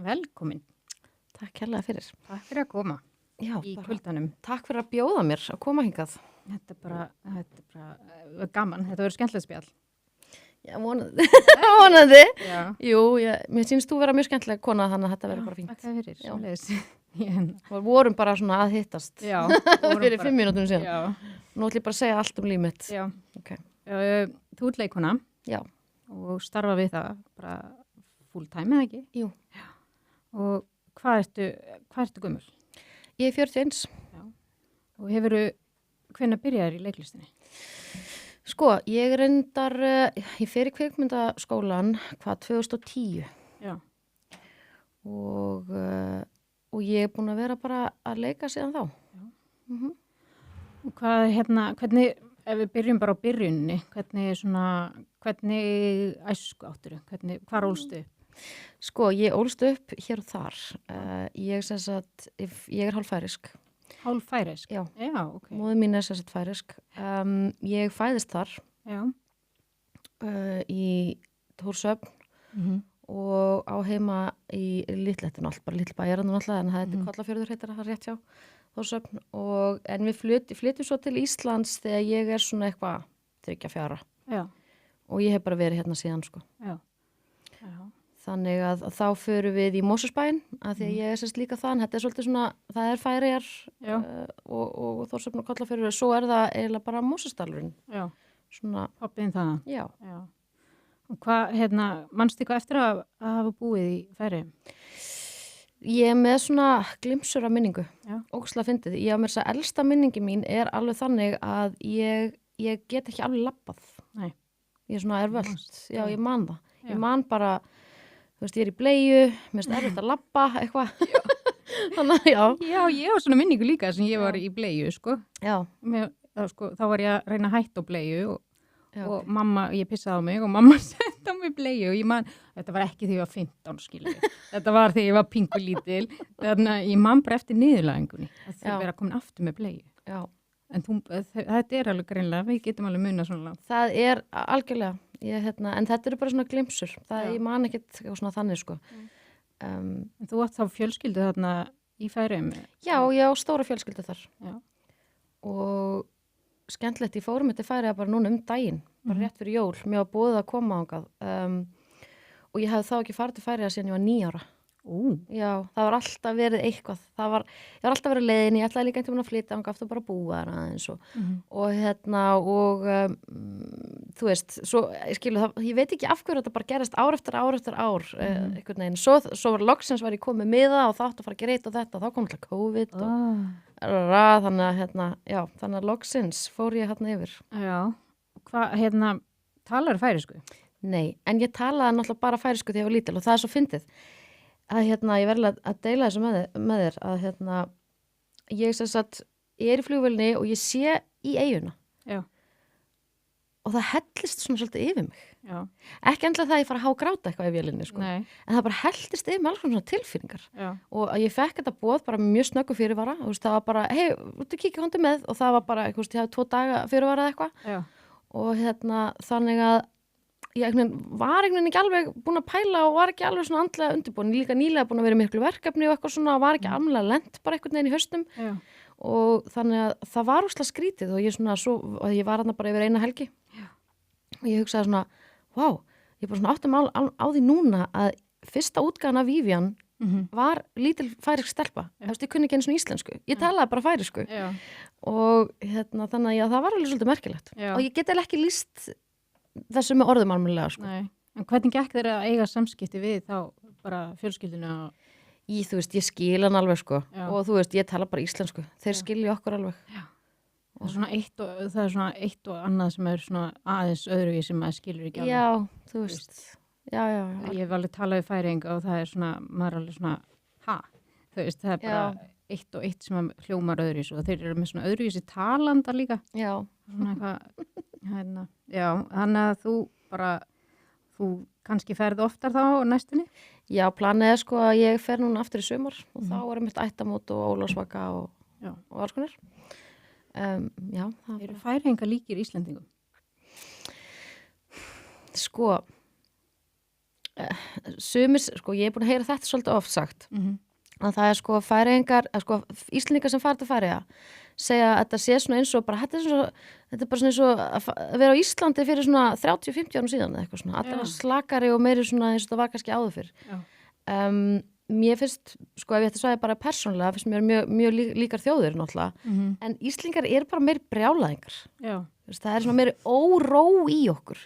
Velkomin. Takk hérlega fyrir. Takk fyrir að koma Já, í bara, kuldanum. takk fyrir að bjóða mér að koma hingað. Þetta er bara gaman. Þetta verður skemmtilegt spjall. Já, vonandi. vonandi. Já. Jú, mér sýnst þú vera mjög skemmtileg kona þannig að þetta verður bara fínt. Takk fyrir. Já. Svoleiðis. Við vorum bara svona að hittast Já. fyrir 5 mínútum síðan. Já. Nú ætlum ég bara að segja allt líf mitt. Já. Ok. Þú ert leikona Já, og starfa við það bara full time eða ekki? jú. Og hvað ertu gömul? Ég er 41. Já. Og hvenær byrjaðir í leiklistinni? Sko, ég reyndar, ég fer í kvikmyndaskólan 2010 Já. og ég er búin að vera bara að leika síðan þá. Já. Mhm. Og hvernig, ef við byrjum bara á byrjunni, hvernig æsku áttur, hvar ólstu? Sko, ég ólst upp hér og þar. Ég er hálffærisk. Hálffærisk? Já. Já, ok. Móðir mín er færisk. Ég fæðist þar Já. í Tórsöfn og á heima í Litlettinu allt, bara litl bæjarinn alltaf, en það heitir Kollafjörður heitir það rétt hjá Tórsöfn. En við flytjum svo til Íslands þegar ég er svona eitthvað 3-4 Já. og ég hef bara verið hérna síðan, sko. Já. Já. Þannig að þá förum við í Mosfellsbæinn að því að ég er líka þann, þetta er svolítið svona, það er Færeyjar og Þórshöfn og Kollafjörður, svo er það eiginlega bara Mosfellsdalurinn. Já. Svona, Hoppiðin það? já. Já. Og hvað, manstu eitthvað eftir að hafa búið í Færeyjum? Ég er með svona glimsur af minningu, Já. ógeðslega fyndið. Ég á mér þess að elsta minningi mín er alveg þannig að ég get ekki alveg labbað. Nei. Ég er svona erföld, já, ég man það. Já. Ég man bara, þú veist, ég er í bleiu, mér finnst erfitt að labba, eitthvað. Þannig að, já. Já, ég á svona minningu líka sem ég var í bleiu, sko. Já. Þá var ég að reyna að hætta á bleiu Já, og mamma, ég pissaði á mig og mamma sett á mig bleiu og ég man, þetta var ekki þegar ég var 15, skilur. Þetta var þegar ég var pingulítil, þannig að ég man bara eftir niðurlægingunni að þau vera komin aftur með bleiu. já. En þetta er alveg greinlega, við getum alveg munað svona langt. Það er algjörlega, en þetta eru bara svona glimsur. Ég man ekkert svona þannig, sko. En þú átt þá fjölskyldu þarna í Færeyjum? Já, ég á stóra fjölskyldu þar. Já. Og skemmtilegt, ég fórum þetta Færeyja bara núna daginn, bara rétt fyrir jól. Mér var búið að koma ángað. Og ég hafði þá ekki farið til Færeyja síðan ég var 9 ára. Já, það var alltaf verið eitthvað. Ég var alltaf verið leiðin, ég ætlaði líka einhvern veginn að flytja ángað aftur bara að búa þar aðeins og þú veist, svo, ég veit ekki af hverju þetta bara gerist ár eftir ár einhvern veginn. Svo var loksins var ég komið með það og það átti að fara að gera eitt og þetta og þá kom alltaf COVID og þannig að loksins fór ég hérna yfir. Já, talar færisku? Nei, en ég talaði náttúrulega bara færisku þegar ég var lítil og það er svo fyndið að ég verði að deila þessu með þér að ég er í flugvélni og ég sé í eyjuna. Já. Og það hellist svona svolítið yfir mig. Já. Ekki endilega það að ég fara að hágráta eitthvað í vélinni, sko. Nei. En það bara hellist yfir mig alls svona tilfinningar. Já. Og ég fekk þetta boð bara mjög snöggu fyrirvara. Það var bara, hei, þú kíkja hóndi með og það var bara, ég hafði 2 daga fyrirvara eða eitthvað. Já. Og þannig að ég var ekki alveg búin að pæla og var ekki alveg svona andlega undirbúin. Líka nýlega búin að vera miklu verkefni og eitthvað svona og var ekki alveg lent bara einhvern veginn í haustum. Já. Og þannig að það var óslega skrítið og ég var þarna bara yfir eina helgi. Já. Og ég hugsaði svona, vá, ég bara svona áttum á því núna að fyrsta útgáfan af Vivian var lítil færisk stelpa. Ég kunni ekki einu svona íslensku. Ég talaði bara færisku. Já. Og þannig að það var alveg svolítið merkilegt. Já. Og ég get ekki lýst þessu með orðum almennilega, sko. Nei, en hvernig gekk þeir að eiga samskipti við þá bara fjölskylduna? Þú veist, ég skil hann alveg, sko. Já. Og þú veist, ég tala bara íslensku. Þeir skilja okkur alveg. Já. Og það er svona eitt og annað sem er svona aðeins öðru sem maður skilur ekki alveg. Já, þú veist. Já. Ég hef alveg talað við Færeying og það er svona, maður er alveg svona, þú veist, það er bara eitt og eitt sem hljómar öðruvis og þeir eru með svona öðruvísi talanda líka. Já. Svona eitthvað, já, þannig að þú kannski ferð oftar þá næstunni? Já, planið er sko að ég fer núna aftur í sumar og þá er mitt ættamót og Ólafsvaka og alls konar. Já. Eru Færeyingar líkir Íslendingum? Sko, Sumir, sko, ég er búin að heyra þetta svolítið oft sagt, að það sko Færeyingar, Íslendingar sem fara til Færeyja segja að þetta sé svona eins og bara, þetta er bara svona eins og að vera á Íslandi fyrir svona 30-50 árum síðan eða eitthvað svona, allar slakari og meiri svona eins og það var kannski áður fyrr. Mér finnst, sko, ef ég ætti að segja bara persónulega, finnst mér mjög líkar þjóðir náttúrulega, en Íslendingar eru bara meiri brjálæðingar. Það er svona meiri óró í okkur.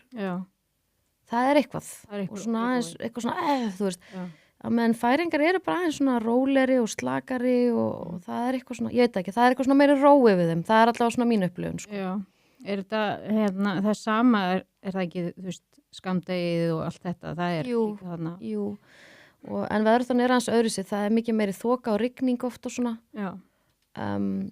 Það er eitthvað. Og svona aðeins, eitthvað svona, þú veist, menn Færeyingar eru bara aðeins svona róleri og slakari og það er eitthvað svona, ég veit ekki, það er eitthvað svona meiri rói við þeim, það er allavega svona mín upplifun, sko. Já, er þetta, það er sama, er það ekki, þú veist, skammdegið og allt þetta, það er líka þarna. Jú, en veðurfan er hans öðru sér, það er mikið meiri þoka og rigning oft og svona. Já. En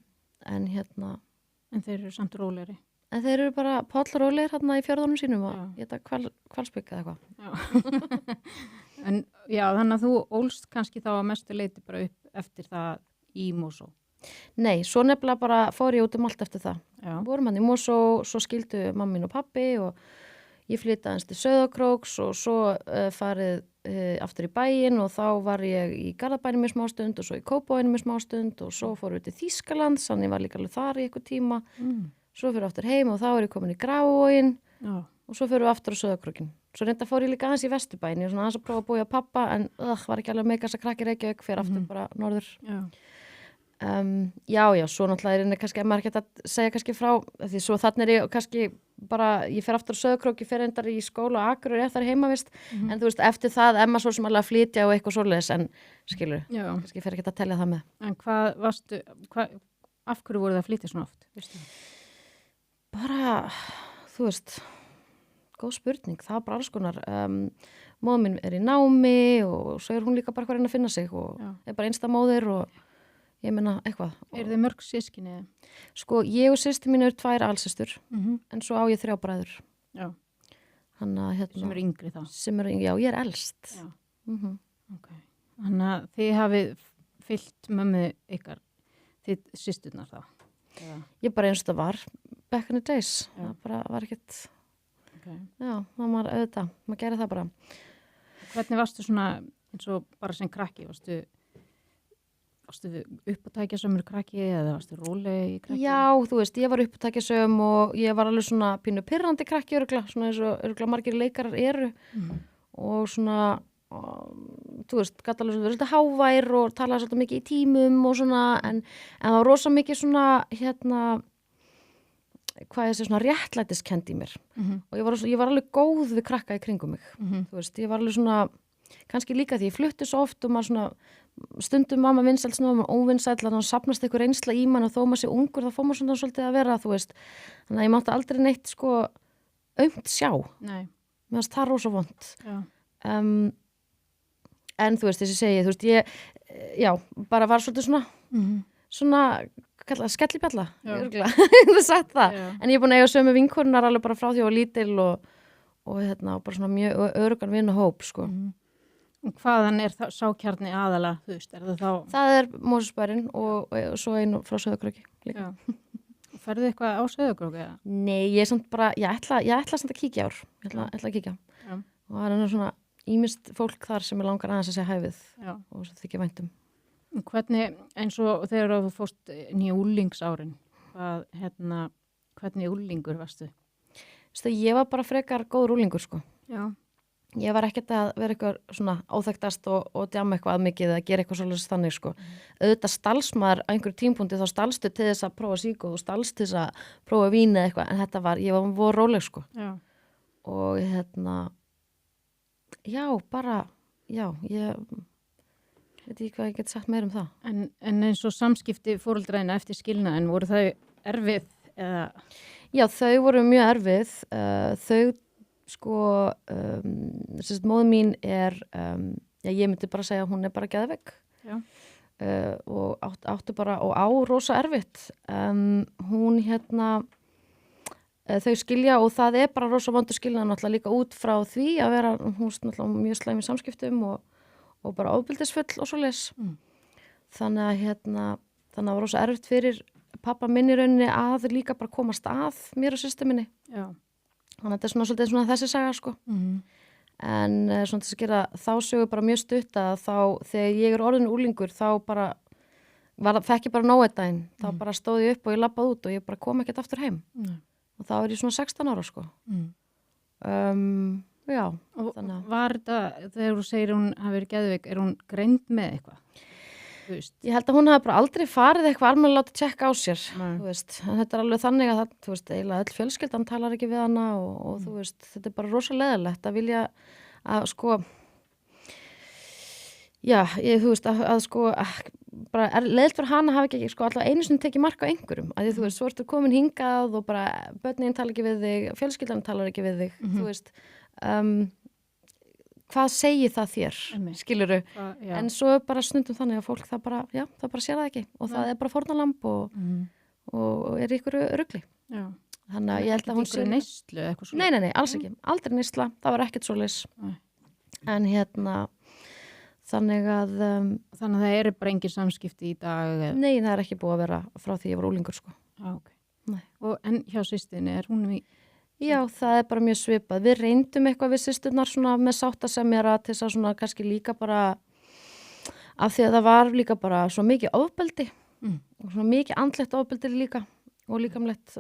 þeir eru samt róleri. En þeir eru bara pollrólegir hérna í fjörðunum sínum og ég þetta hvalspikka eða eitthvað. En já, þannig að þú ólst kannski þá að mestu leiti bara upp eftir það í Mosó. Nei, svo nefnilega bara fór ég út allt eftir það. Vorum hann í Mosó, svo skildu mamma mín og pappi og ég flytta aðeins til Sauðárkróks og svo farið aftur í bæinn og þá var ég í Garðabænum í smástund og svo í Kópavoginum í smástund og svo fór við til Þýskalands, þannig var líka alveg þar í eitthvað tíma. Svo fyrir aftur heim og þá er ég komin í Grafavoginn og svo fyrir við aftur á Sauðárkrókinn. Svo reynda fór ég líka aðeins í Vesturbæinn, ég var svona aðeins að prófa að búa pappa en var ekki alveg meikast að krakki Reykjavík fyrir aftur bara norður. Já, svo náttúrulega er kannski að maður geta að segja kannski frá, því svo þannig er ég kannski bara, ég fer aftur á Sauðárkrók, ég fer endar í skóla og Akureyri þar heimavist, en þú veist, eftir það emma svo sem alveg að flytja og eitthvað svoleiðis, en skilur, kannski fer ekki að telja það með. En hvað varstu, af hverju voru það að flytja svona oft, veistu það? Bara, þú veist, góð spurning, það var bara alls konar. Móðir mín er í námi og svo er hún líka bara hvað reyna að finna sig og er bara einsta móðir og ég meina eitthvað. Eru þið mörg systkini? Sko, ég og systir mín eru 2 alsystur, en svo á ég 3 bræður. Já. Þannig að sem eru yngri þá? Já, ég er elst. Já. Okay. Þannig að þið hafið fyllt mömmu ykkar, þið systurnar þá? Ég bara eins og það var back in the days, það bara var ekkert já, það var auðvitað, maður gerir það bara. Hvernig varstu svona eins og bara sem krakki, varstu uppátækjasömmur krakki eða varstu róleg í krakki? Já, þú veist, ég var uppátækjasöm og ég var alveg svona pínu pirrandi krakki örugglega, svona eins og örugglega margir leikarar eru og svona þú veist, gat alveg svolítið hávær og talaði svolítið mikið í tímum og svona, en það var rosa mikið svona, hvað ég sé, svona réttlætiskend í mér og ég var alveg góð við krakka í kringum mig, þú veist, ég var alveg svona, kannski líka því ég flutti svo oft og maður svona, stundum mamma vinsælt, svona maður óvinsælt, þannig að sapnast einhver reynsla í mann og þó maður sé ungur, þá fór maður svona svolítið að vera, þú veist, þannig að ég mátti aldrei neitt, sko, aumt sjá. Nei. Mér fannst það rosa vont. En þú veist, þess að segja, þú veist, bara var svolítið svona, skellibjalla, það sagt það. En ég er búin að eiga sömu vinkonunnar alveg bara frá því að ég var lítil og bara svona mjög öruggan vinahóp, sko. Og hvaðan er sákjarni aðalega, þú veist, er það þá? Það er Mosfellsbærinn og svo einu frá Sauðárkróki líka. Ferðu eitthvað á Sauðárkróki? Nei, ég er samt bara, ég ætla samt að kíkja ár, ég ætla að kíkja. Og það er svona ýmist fólk þar sem er langar aðeins að segja hæfið og svo þykja væntum. Hvernig, eins og þegar þú fórst nýja úlingsárin, hvernig úlingur varstu? Ég var bara frekar góður úlingur, sko. Já. Ég var ekkert að vera eitthvað svona óþekktast og djama eitthvað að mikið eða gera eitthvað svolítið þannig, sko. Auðvitað stalsmaður á einhverju tímpunkti þá stalstu til þess að prófa síku og stalst til þess að prófa vín eða eitthvað, en þetta var, ég var voru róleg, sko. Já. Og ég veit ekki hvað ég get sagt meir það. En eins og samskipti foreldræna eftir skilnaðin, voru þau erfið eða? Já, þau voru mjög erfið. Þau, sko, móðir mín er, ég myndi bara segja að hún er bara geðveik. Já. Og áttu bara, og á rosa erfitt. Hún þau skilja og það er bara rosa vondur skilnaður náttúrulega líka út frá því að vera, hún náttúrulega mjög slæm í samskiptum og bara ofbeldisfull og svoleiðis. Þannig að það var rosa erfitt fyrir pappa minn í rauninni að líka bara komast að mér og systur minni. Já. Þannig að þetta er svona svolítið svona þessi saga, sko. en svona til að gera þá sögu bara mjög stutt að þá þegar ég orðin úlingur þá bara fekk ég bara nóg eitt daginn, þá bara stóð ég upp og ég labbaði út og ég bara kom ekkert aftur heim og þá ég svona 16 ára sko. Já. Og var þetta, þegar þú segir hún hafi verið geðveik, hún greind með eitthvað? Ég held að hún hafi bara aldrei farið eitthvað almennilega látið tjekka á sér, þú veist, en þetta alveg þannig að það, þú veist, eiginlega öll fjölskyldan talar ekki við hana og þú veist, þetta bara rosa leiðilegt að vilja að sko, já, þú veist, að sko, bara leiðilt fyrir hana hafi ekki, sko, alltaf einu sinni tekið mark á einhverjum, að því, þú veist, svo ertu komin hingað og bara börnin tala ekki við þig, fjölskyldan talar ekki við þig, þú veist, hvað segir það þér, skilurðu, en svo bara stundum þannig að fólk það bara sér það ekki og það bara fórnarlamb og er ykkur rugli. Já. Þannig að ég held að hún sé neyslu eitthvað svo. Nei, alls ekki, aldrei neysla, það var ekkert svoleiðis. En þannig að það eru bara engin samskipti í dag? Nei, það er ekki búið að vera frá því ég var úlingur sko. En hjá systurni, er hún í? Já, það er bara mjög svipað. Við reyndum eitthvað við systurnar svona með sáttasemjara til þess að svona kannski líka bara af því að það var líka bara svo mikið ofbeldi og svona mikið andlegt ofbeldi líka og líkamlegt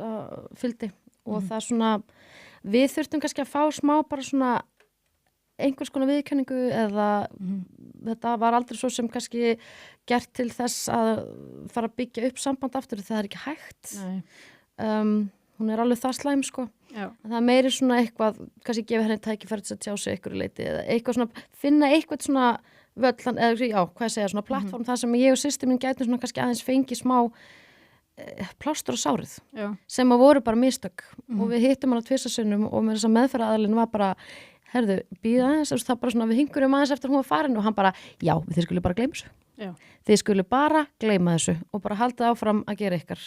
fylgdi og það svona við þurftum kannski að fá smá bara svona einhvers konar viðurkenningu eða þetta var aldrei svo sem kannski gert til þess að fara að byggja upp samband aftur, það er ekki hægt. Hún er alveg það slæm sko. Það er meiri svona eitthvað, kannski gefa henni tækifæri til að tjá sig einhverju leiti eða eitthvað svona, finna eitthvað svona völlan, eða já, hvað ég segja, svona plattform þar sem ég og systir mín gætum svona kannski aðeins fengi smá plástur á sárið sem að voru bara mistök og við hittum hana tvisasinnum og með þess að meðferðaraðilinn var bara herðu, býða aðeins, það bara svona við hingurum aðeins eftir hún var farin og hann bara, já, þið skulle bara gleyma þessu. Þið skulle bara gleyma þessu og bara halda áfram að gera ykkar.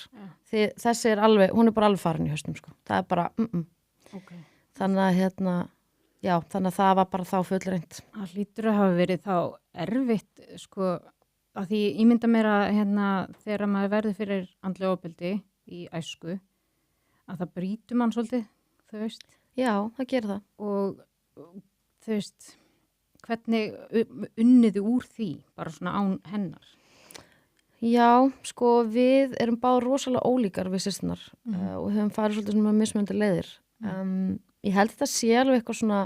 Þessi er alveg, hún er bara alveg farin í haustum, sko. Það er bara, Þannig að, já, þannig að það var bara þá fullreynt. Það hlýtur að hafa verið þá erfitt, sko, að því ég mynda mér að, þegar maður verður fyrir andlega ofbeldi í æsku, að það brýtur mann svolítið, þú veist. Já, það gerir það. Og þú veist, hvernig unniðu úr því, bara svona án hennar? Já, sko, við erum báð rosalega ólíkar við systurnar og höfum farið svolítið svona mismunandi leiðir. Ég held þetta sé alveg eitthvað svona,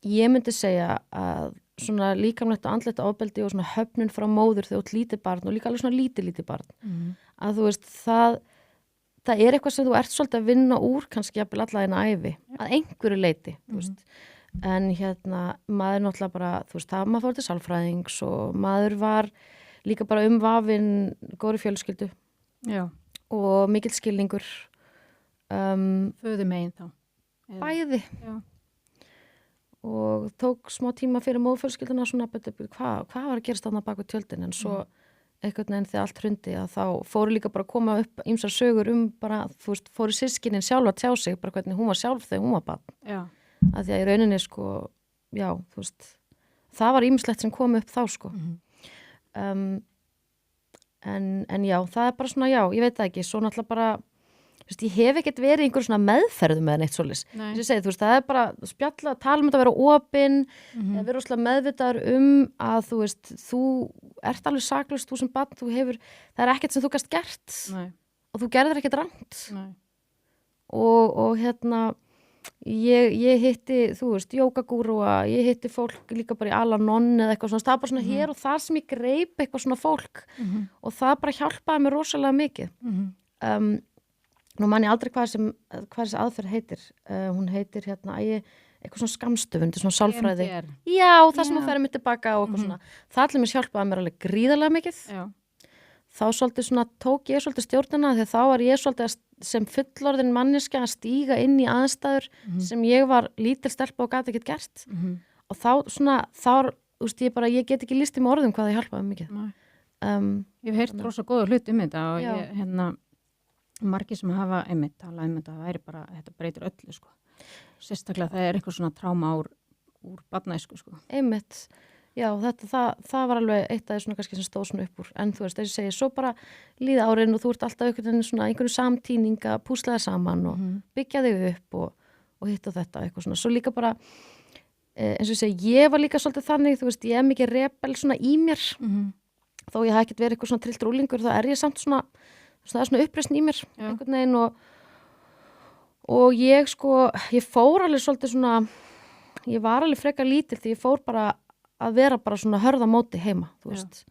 ég myndi segja að svona líkamlegt og andlegt ofbeldi og svona höfnun frá móður þegar þú ert lítið barn og líka alveg svona lítið barn. Að þú veist, það er eitthvað sem þú ert svolítið að vinna úr kannski jafnvel alla þína ævi að einhverju leiti, þú veist. En maður náttúrulega bara, þú veist, það maður fór til sálfræðings og maður var líka bara umvafinn góðri fjölskyldu og mikill skilningur. Föðu megin þá? Bæði. Já. Og tók smá tíma fyrir móðfjölskylduna svona, hvað var að gerast þarna bak við tjöldin en svo einhvern veginn þegar allt hrundi að þá fóru líka bara að koma upp ýmsar sögur bara, þú veist, fóru systkinin sjálf að tjá sig bara hvernig hún var sjálf þegar hún var barn. Já. Að því að í rauninni sko, já, þú veist, það var ýmislegt sem kom upp þá sko. En já, það er bara svona, já, ég veit það ekki, svo náttúrulega bara, þú veist, ég hef ekkert verið einhver svona meðferðu með neitt svoleiðis. Þess að ég segi, þú veist, það er bara spjalla, tala um þetta að vera opin, vera rosalega meðvitaður að, þú veist, þú ert alveg saklaus, þú sem barn, það er ekkert sem þú gast gert og þú gerðir ekkert rangt. Og ég hitti, þú veist, jógagúrúa, ég hitti fólk líka bara í Al-Anon eða eitthvað svona, það var bara svona hér og þar sem ég greip eitthvað svona fólk og það bara hjálpaði mér rosalega mikið. Nú man ég aldrei hvað þessi aðferð heitir, hún heitir eitthvað svona skammstöfun, svona sálfræði. Já, það sem að færa mig tilbaka og eitthvað svona, það allir mér hjálpaði mér alveg gríðarlega mikið. Já. Þá svolítið svona tók ég svolítið stjórnina því þá var ég svolítið sem fullorðin manneskja að stíga inn í aðstæður sem ég var lítil stelpa og gat ekkert gert og þá svona, þú veist, ég get ekki lýst í með orðum hvað það hjálpaði mikið. Ég hef heyrt rosa góða hlut þetta og ég, margir sem hafa talað þetta væri bara, þetta breytir öllu sko. Sérstaklega það er eitthvað svona tráma úr barnæsku sko. Einmitt. Já, það var alveg eitt af því svona kannski sem stóð svona upp úr, en þú veist, þess að segja, svo bara líða árin og þú ert alltaf einhvern samtíning að púsla það saman og byggja þig upp og hitt og þetta, eitthvað svona. Svo líka bara, eins og ég segi, ég var líka svolítið þannig, þú veist, ég er mikið rebel svona í mér, þó ég hef ekkert verið eitthvað svona trilltur úlingur, þá er ég samt svona, það er svona uppreisn í mér, einhvern veginn og ég sko, ég fór alveg svolítið svona, ég var alveg frekar lítil því ég fór bara að vera bara svona hörða móti heima, þú veist.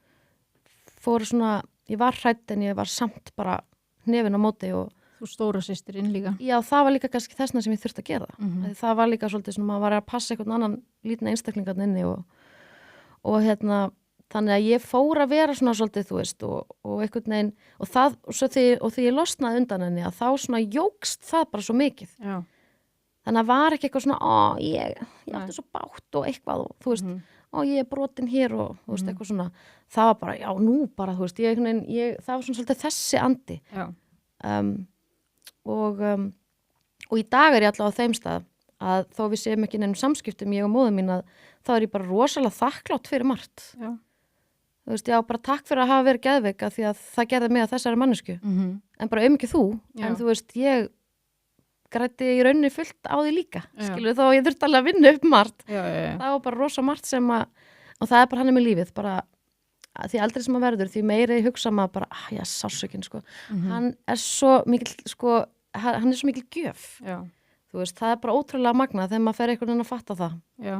Fór svona, ég var hrædd en ég var samt bara hnefin á móti og þú stóra systirinn líka. Já, það var líka kannski þessna sem ég þurfti að gera það. Það var líka svolítið svona, maður var að passa einhvern annan lítna einstaklingarn inni og þannig að ég fór að vera svona svolítið, þú veist, og einhvern veginn, og því ég losnaði undan henni að þá svona jógst það bara svo mikið. Já. Þannig að var ekki eitthvað svona, ég átti svo bátt og eitthvað og þú veist, ég er brotin hér og þú veist, eitthvað svona. Það var bara, já, nú bara, þú veist, það var svona svolítið þessi andi. Já. Og í dag er ég alltaf á þeim stað að þó við séum ekki neinum samskiptum ég og móður mín að þá er ég bara rosalega þakklátt fyrir margt. Já. Þú veist, já, bara takk fyrir að hafa verið geðveika því að það gerði mig að þessari mannesku. En bara ekki þú, en þú veist, ég grætti í rauninni fullt á því líka, skilur þó ég þurfti alveg að vinna upp margt. Það var bara rosa margt sem og það er bara hann með lífið, bara því aldrei sem að verður, því meiri hugsa maður bara, já, sásökinn, sko. Hann er svo mikil, sko, hann er svo mikil gjöf. Já. Þú veist, það er bara ótrúlega magnað þegar maður fer einhvern veginn að fatta það. Já,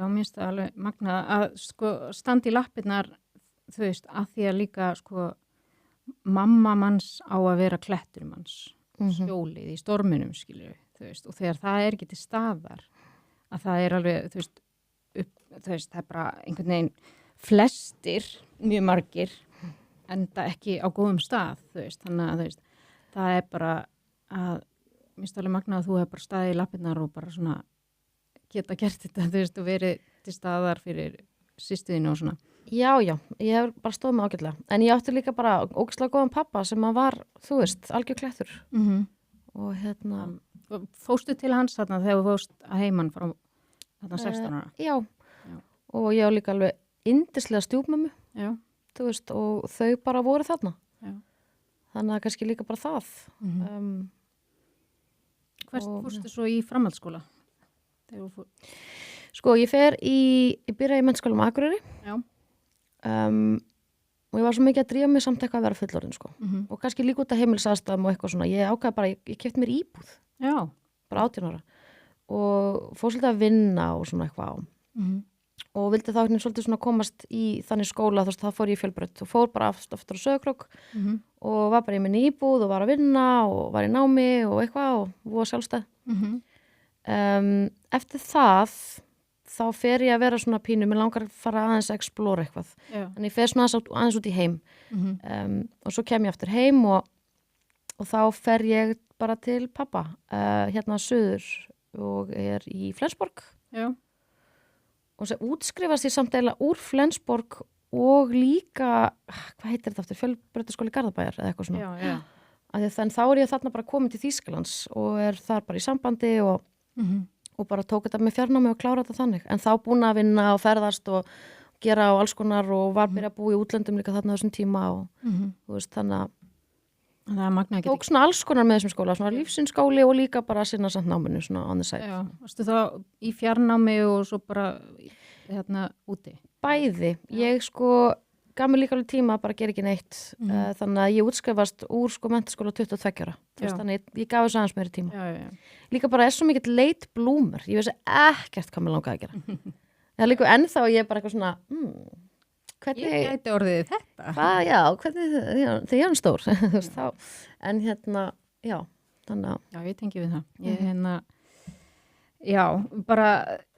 mér finnst það alveg magnað að, sko, standa í lappirnar, þú veist, að því að líka, sko, mamma manns á að vera klettur manns, skjólið í storminum, skilju, þú veist, og þegar það er ekki til staðar, að það er alveg, þú veist, það er bara einhvern veginn flestir, mjög margir, enda ekki á góðum stað, þú veist, þannig að, þú veist, það er bara að, mér finnst alveg magnað að þú hefur bara staðið í lappirnar og bara svona geta gert þetta, þú veist, og verið til staðar fyrir systurðinu og svona. Já, ég hef bara stóð mig ágætlega, en ég átti líka bara ógeðslega góðan pappa sem að var, þú veist, algjör klettur. Og Fóstu til hans þarna þegar þú fóst að heiman frá þarna 16 ára? Já, og ég á líka alveg yndislega stjúpmömmu, þú veist, og þau bara voru þarna. Já. Þannig að kannski líka bara það. Hvert fórstu svo í framhaldsskóla? Sko, ég byrjaði í mennskólum á Akureyri. Já. Og ég var svo mikið að drífa mig samt eitthvað að vera fullorðin, sko. Og kannski líka út af heimilisaðstæðum og eitthvað svona. Ég ákvaði bara, ég keypti mér íbúð. Já. Bara 18 ára. Og fór svolítið að vinna og svona eitthvað á. Og vildi þá hérna svolítið svona komast í þannig skóla, þú veist, þá fór ég í Fjölbraut og fór bara aftur á Sauðárkrók og var bara í minni íbúð og var að vinna og var í námi og eitthvað og voru sjálfstæð. Eftir það, þá fer ég að vera svona pínu, mér langar að fara aðeins að explora eitthvað. Þannig ég fer svona aðeins út í heim. Og svo kem ég aftur heim og þá fer ég bara til pappa, hérna suður og er í Flensborg. Já. Og sem útskrifast ég samt eiginlega úr Flensborg og líka, hvað heitir þetta aftur, Fjölbrautaskóli Garðabæjar eða eitthvað svona. Já. Þannig þá er ég þarna bara komin til Þýskalands og er þar bara í sambandi og bara tók þetta með fjarnámi og klára þetta þannig. En þá búin að vinna og ferðast og gera á alls konar og var byrja að búa í útlöndum líka þarna á þessum tíma og þú veist, þannig að tók svona alls konar með þessum skóla, svona lífsinsskóli og líka bara að sinna samt náminu svona on the side. Já, varstu þá í fjarnámi og svo bara hérna úti? Bæði, ég sko gaf mér líka alveg tíma að bara gera ekki neitt, þannig að ég útskrifast úr sko menntaskóla 22 ára, þannig ég gaf þessu aðeins meiri tíma. Já. Líka bara er svo mikill late bloomer, ég vissi ekkert hvað mér langaði að gera. Það er líka ennþá ég er bara eitthvað svona, hvernig, ég gæti orðið þetta. Hvernig þegar ég er stór. En hérna, já, þannig að. Já, ég tengi við það. Já, bara,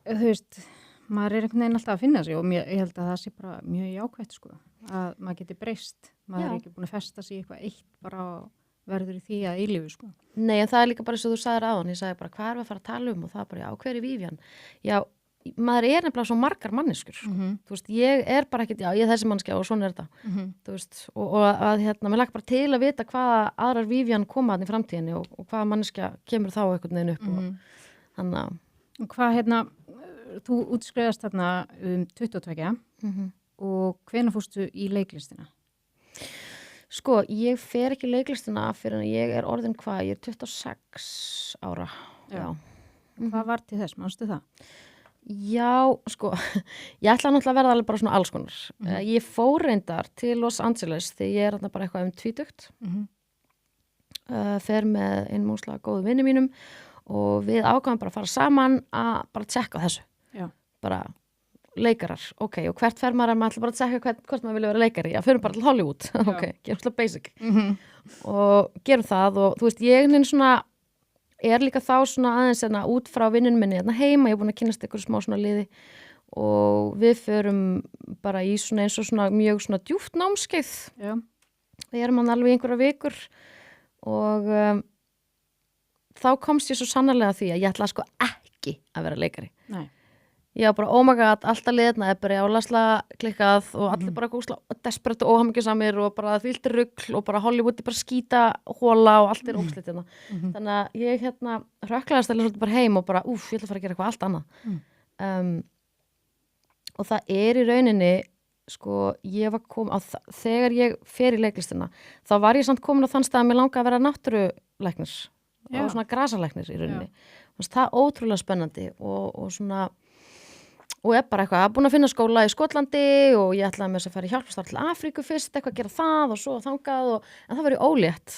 þú veist, maður er einhvern veginn alltaf að finna sig og ég held að það sé bara mjög jákvætt, sko, að maður geti breyst. Maður er ekki búin að festa sig í eitthvað eitt bara verður í því að eilífu, sko. Nei, en það er líka bara eins og þú sagðir áðan, ég sagði bara, hvað er að fara að tala og það er bara, hver er Vivian? Já, maður er nefnilega svo margar manneskur þú veist, ég er bara ekkert, ég er þessi mannskja og svona er þetta þú veist, og að hérna, mér lakka bara til að vita hvaða aðrar Vivian koma þarna í framtíðinni og hvaða manneskja kemur þá einhvern veginn upp og þannig að hvað, hérna, þú útskrifast þarna 22 og hvenær fórstu í leiklistina? Sko, ég fer ekki í leiklistina fyrir en ég er orðin hvað, ég er 26 ára já. Hvað var til þess, manstu það? Já, sko, ég ætla náttúrulega að verða alveg bara svona alls konar. Ég fór reyndar til Los Angeles þegar ég er þarna bara eitthvað 20. Fer með einmúslega góðu vinni mínum og við ákvæmum bara að fara saman að bara tjekka þessu. Já. Bara leikarar, ok, og hvert fer maður ætla bara að tjekka hvort maður vilja vera leikari. Já, förum bara til Hollywood, ok, gerum svona basic. Og gerum það og þú veist, ég svona er líka þá svona aðeins út frá vinnunum minni heima, ég er búin að kynnast ykkur smá svona liði og við förum bara í svona eins og svona mjög svona djúpt námskeið. Já. Við erum hann alveg einhverja vikur og þá komst ég svo sannarlega að því að ég ætla sko ekki að vera leikari. Nei. Ég var bara, oh my god, alltaf liðna er bara álaslega klikkað og allir bara góðslega desperate og óhamingjusamir og bara því illt rugl og bara Hollywood er bara skýta hóla og allt er óslitt hérna. Þannig að ég hrökklaðist svolítið bara heim og bara, ég ætla að fara að gera eitthvað allt annað. Og það er í rauninni, sko, ég var komin á þegar ég fer í leiklistina, þá var ég samt komin á þann stað að mér langaði að vera náttúrulæknir og svona grasalæknir í rauninni. Það er ótrúlega spennandi og svona og er bara eitthvað, búin að finna skóla í Skotlandi og ég ætlaði með þess að fara í hjálparstarf til Afríku fyrst, eitthvað að gera það og svo þangað en það var í ólétt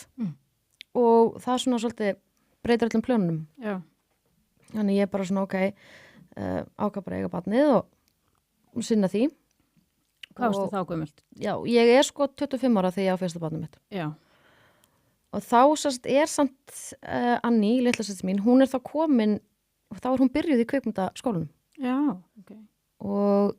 og það svona svolítið breytir öllum plönunum. Já. Þannig ég bara svona, ok, ákvað bara eiga barnið og sinna því. Hvað varstu þá gömult? Já, ég er sko 25 ára þegar ég á fyrsta barnið mitt. Já. Og þá er samt Annie, litla systir mín, hún er þá komin, þá er hún byrjuð í kvikmyndaskólanum. Já, ok. Og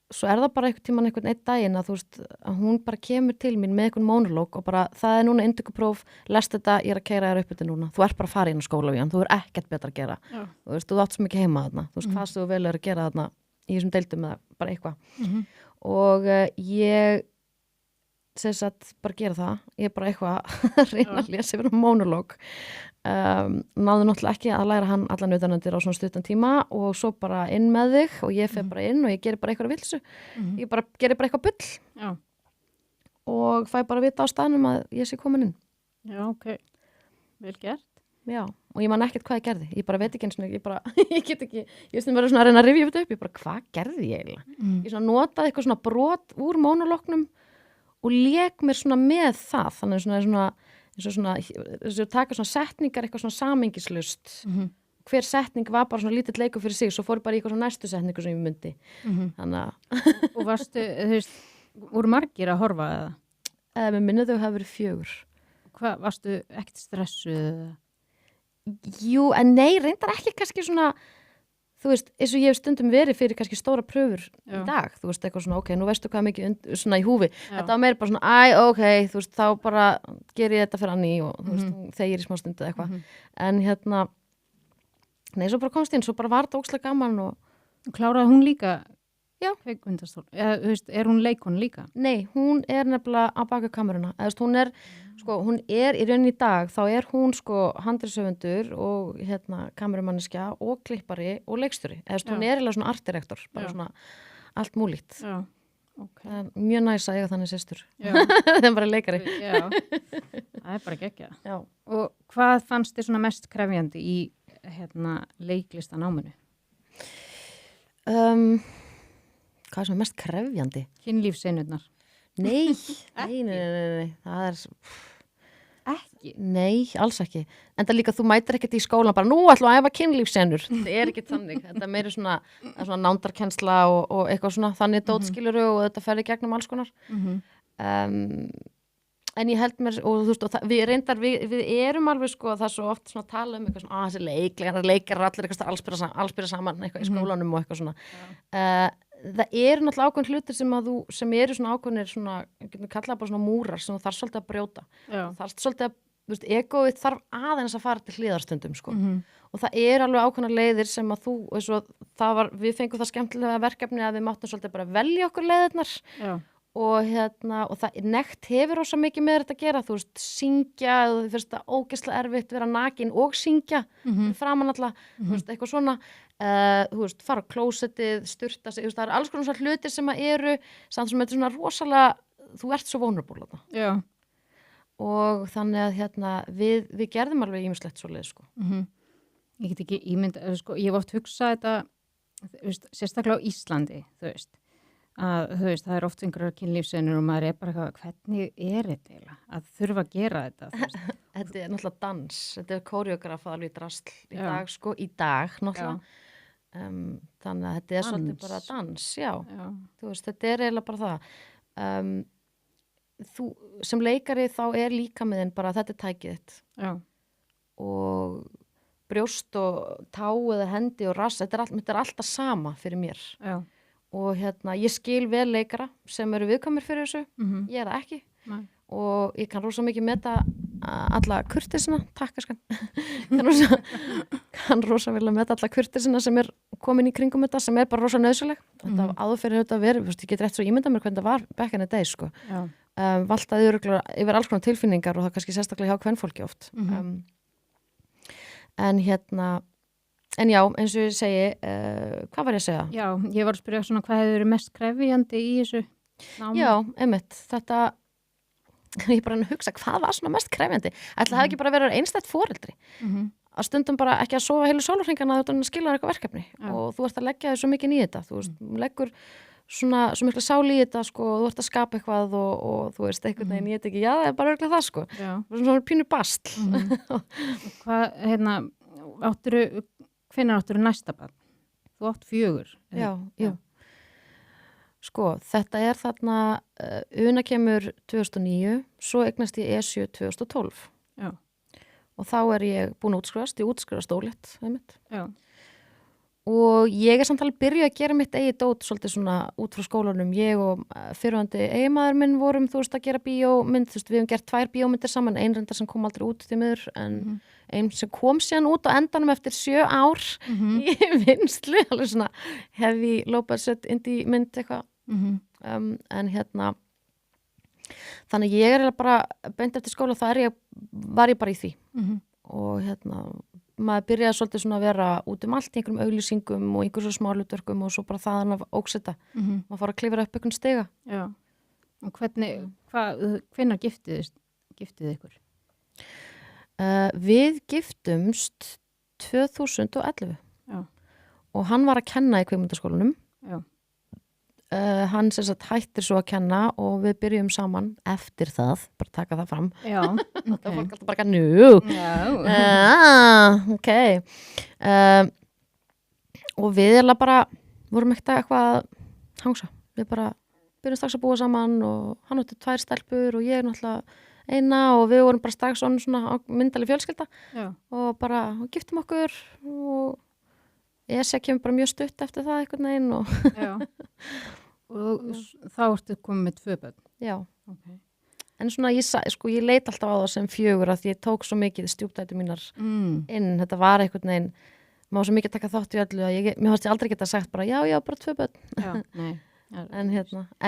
svo er það bara einhvern einn daginn að þú veist að hún bara kemur til mín með einhvern monolog og bara það er núna inntökupróf, lest þetta, ég er að keyra þér upp þetta núna. Þú ert bara að fara inn á skóla við hann, þú er ekkert betra að gera. Já. Þú veist, þú átt svo mikið heima þarna. Þú veist, hvað þú vel er að gera þarna í þessum deildum eða bara eitthvað. Og ég bara gera það. Ég er bara eitthvað að reyna að lesa yfir monolog. Náðu náttúrulega ekki að læra hann allan utanundir á svona stuttan tíma og svo bara inn með þig og ég fer bara inn og ég gerir bara eitthvað vilsu ég gerir bara eitthvað bull. Já. Og fæ bara vita á staðnum að ég sé komin inn. Já, ok, vel gert. Já, og ég man ekkert hvað ég gerði ég bara veit ekki eins og ég bara ég get ekki, ég veist að vera svona að reyna að rifja þetta upp ég bara, hvað gerði ég eiginlega? Ég svona notaði eitthvað svona brot úr monolognum og lék mér svona með það þannig svona þess að taka svona setningar eitthvað svona samingislust hver setning var bara svona lítill leikur fyrir sig svo fór bara í eitthvað svona næstu setningu sem ég myndi þannig að Og varstu, þú veist, voru margir að horfa eða? Mér minnið þau hafa verið 4. Hvað, varstu ekkert stressuð? Jú, en nei, reyndar ekki kannski svona þú veist, eins og ég hef stundum verið fyrir kannski stóra pröfur í dag, þú veist, eitthvað svona, ok, nú veistu hvað mikið svona í húfi, þetta var meira bara svona, ok, þú veist, þá bara ger ég þetta fyrir Annie og þú veist, þegir í smá stundu eitthvað, en nei, svo bara komst inn, svo bara var þetta ógeðslega gaman og Kláraði hún líka kvikmyndastól? Eða, þú veist, er hún leikon líka? Nei, hún er nefnilega á baka kameruna, eða hún er í rauninni í dag, þá er hún sko handritshöfundur og kamerumanniska og klippari og leikstjóri, eða hún er eiginlega svona artdirektor, bara svona allt múlíkt. Já, ok. Mjög næs að eiga þannig systur. Já. Það er bara leikari. Já, það er bara geggjað. Já. Og hvað fannst þér svona mest krefjandi í leiklistanáminu? Hvað er svona mest krefjandi? Kynlífseinurnar. Nei, það er Ekki? Nei, alls ekki. En það líka, þú mætir ekkert í skólan bara, nú ætlum að æfa kynlífssenur. Það er ekki þannig. Þetta er meira svona nándarkennsla og eitthvað svona þannig dótskiluru og þetta fer í gegnum alls konar. En ég held mér, og þú veist, við erum alveg sko, það er svo oft svona að tala um eitthvað svona, þessi leikar allir eitthvað allsbyrja saman eitthvað í skólanum og eitthvað svona. Það eru náttúrulega ákveðin hlutir sem eru svona ákveðinir svona, getum við kallað bara svona múrar sem þú þarf svolítið að brjóta. Þarf svolítið að, þú veist, egoið þarf aðeins að fara til hliðarstundum, sko. Og það er alveg ákveðnar leiðir sem að við fengum það skemmtilega verkefni að við máttum svolítið bara velja okkur leiðirnar. Og það nekt hefur ósa mikið með þetta að gera, þú veist, syngja, þú finnst það ógeðslega erfitt vera nakin og syngja framan alla, þú veist, eitthvað svona, þú veist, fara á klósettið, sturta sig, þú veist, það eru alls konar svona hlutir sem að eru, samt sem þetta er svona rosalega, þú ert svo vulnerable þarna. Já. Og þannig að við gerðum alveg ýmislegt svoleið, sko. Ég get ekki ímyndað, sko, ég hef oft hugsað þetta, þú veist, sérstaklega á Íslandi, þú veist, að þú veist, það er oft einhverjar kynlífsvinnur og maður er bara eitthvað, hvernig er þetta eiginlega að þurfa að gera þetta, þú veist. Þetta er náttúrulega dans, þetta er koreografað alveg drasl í dag, sko, í dag náttúrulega. Þannig að þetta er svolítið bara dans, já. Þú veist, þetta er eiginlega bara það. Þú, sem leikari þá er líkaminn bara þetta er tækið þitt. Já. Og brjóst og tá eða hendi og rass, þetta er alltaf sama fyrir mér. Já. Og ég skil vel leikara sem eru viðkvæmir fyrir þessu, ég er það ekki. Nei. Og ég kann rosa mikið meta alla kurtisina, takk skan. kann rosa vel að meta alla kurtisina sem er komin í kringum þetta, sem er bara rosa nöðsuleg. Þetta áður fyrir þetta verið, ég get rétt svo ímynda mér hvernig það var back in the day, sko. Valtaði yfir alls konar tilfinningar og það kannski sérstaklega hjá kvenfólki oft. En já, eins og ég segi, hvað var ég að segja? Já, ég var að spyrja svona hvað hefur verið mest krefjandi í þessu námi? Já, einmitt, þetta, ég bara hugsa, hvað var svona mest krefjandi? Ætli það hefði ekki bara verið einstætt foreldri. Að stundum bara ekki að sofa heilu sólarhringana þegar þú skilar eitthvað verkefni. Og þú ert að leggja þig svo mikið í þetta, þú veist, leggur svona, svo miklu sál í þetta, sko, og þú ert að skapa eitthvað og þú veist, einhvern veginn, ég veit ekki, já, það er bara örugglega það, sko. Svona pínu bastl. Hvað, hvenær áttirðu næsta barn? Þú átt 4. Já. Sko, þetta er þarna, Una kemur 2009, svo eignast ég Esju 2012. Já. Og þá er ég búin að útskrifast, ég útskrifast ólétt, einmitt. Já. Og ég er samt alveg byrjuð að gera mitt eigið dót svolítið svona út frá skólanum. Ég og fyrrverandi eiginmaður minn vorum, þú veist, að gera bíómynd, þú veist, við hefum gert 2 bíómyndir saman, ein reyndar sem kom aldrei út því miður, en ein sem kom síðan út á endanum eftir 7 ár í vinnslu, alveg svona heavy low budget indie mynd eitthvað. En þannig ég er bara beint eftir skóla, var ég bara í því. Og maður byrjaði svolítið svona að vera út allt í einhverjum auglýsingum og einhverjum smálutverkum og svo bara þaðan að óksetta. Maður fór að klifra upp einhvern stiga. Já. Og hvenær giftið ykkur? Við giftumst 2011. Já. Og hann var að kenna í kvikmyndaskólanum. Já. Hann sem sagt hættir svo að kenna og við byrjum saman eftir það, bara taka það fram. Já, ok. Það var alltaf bara nú. Já. Ok. Og við bara vorum eitthvað að hangsa. Við bara byrjum strax að búa saman og hann átti 2 stelpur og ég náttúrulega eina og við vorum bara strax svona myndaleg fjölskylda. Já. Og bara giftum okkur og Esja kemur bara mjög stutt eftir það einhvern veginn og Já. Og þá ertu komið með 2 börn? Já. Okay. En svona ég leit alltaf á það sem 4 að ég tók svo mikið stjúpdætur mínar inn. Þetta var einhvern veginn, maður svo mikið taka þátt í öllu að mér fannst ég aldrei geta sagt bara já, bara 2 börn. Já, nei. En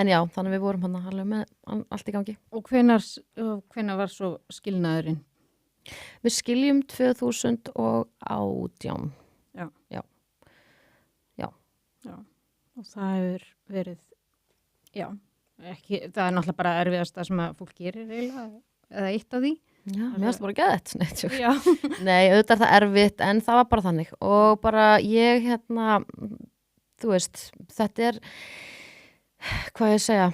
já, þannig við vorum alveg með allt í gangi. Og hvenær var svo skilnaðurinn? Við skiljum 2018. Já. Já. Og það hefur verið, já, það er náttúrulega bara erfiðast það sem að fólk gerir eða eitt af því. Já, mér finnst það bara geðett. Nei, auðvitað er það erfitt, en það var bara þannig. Og bara ég, þú veist, þetta er, hvað ég segja,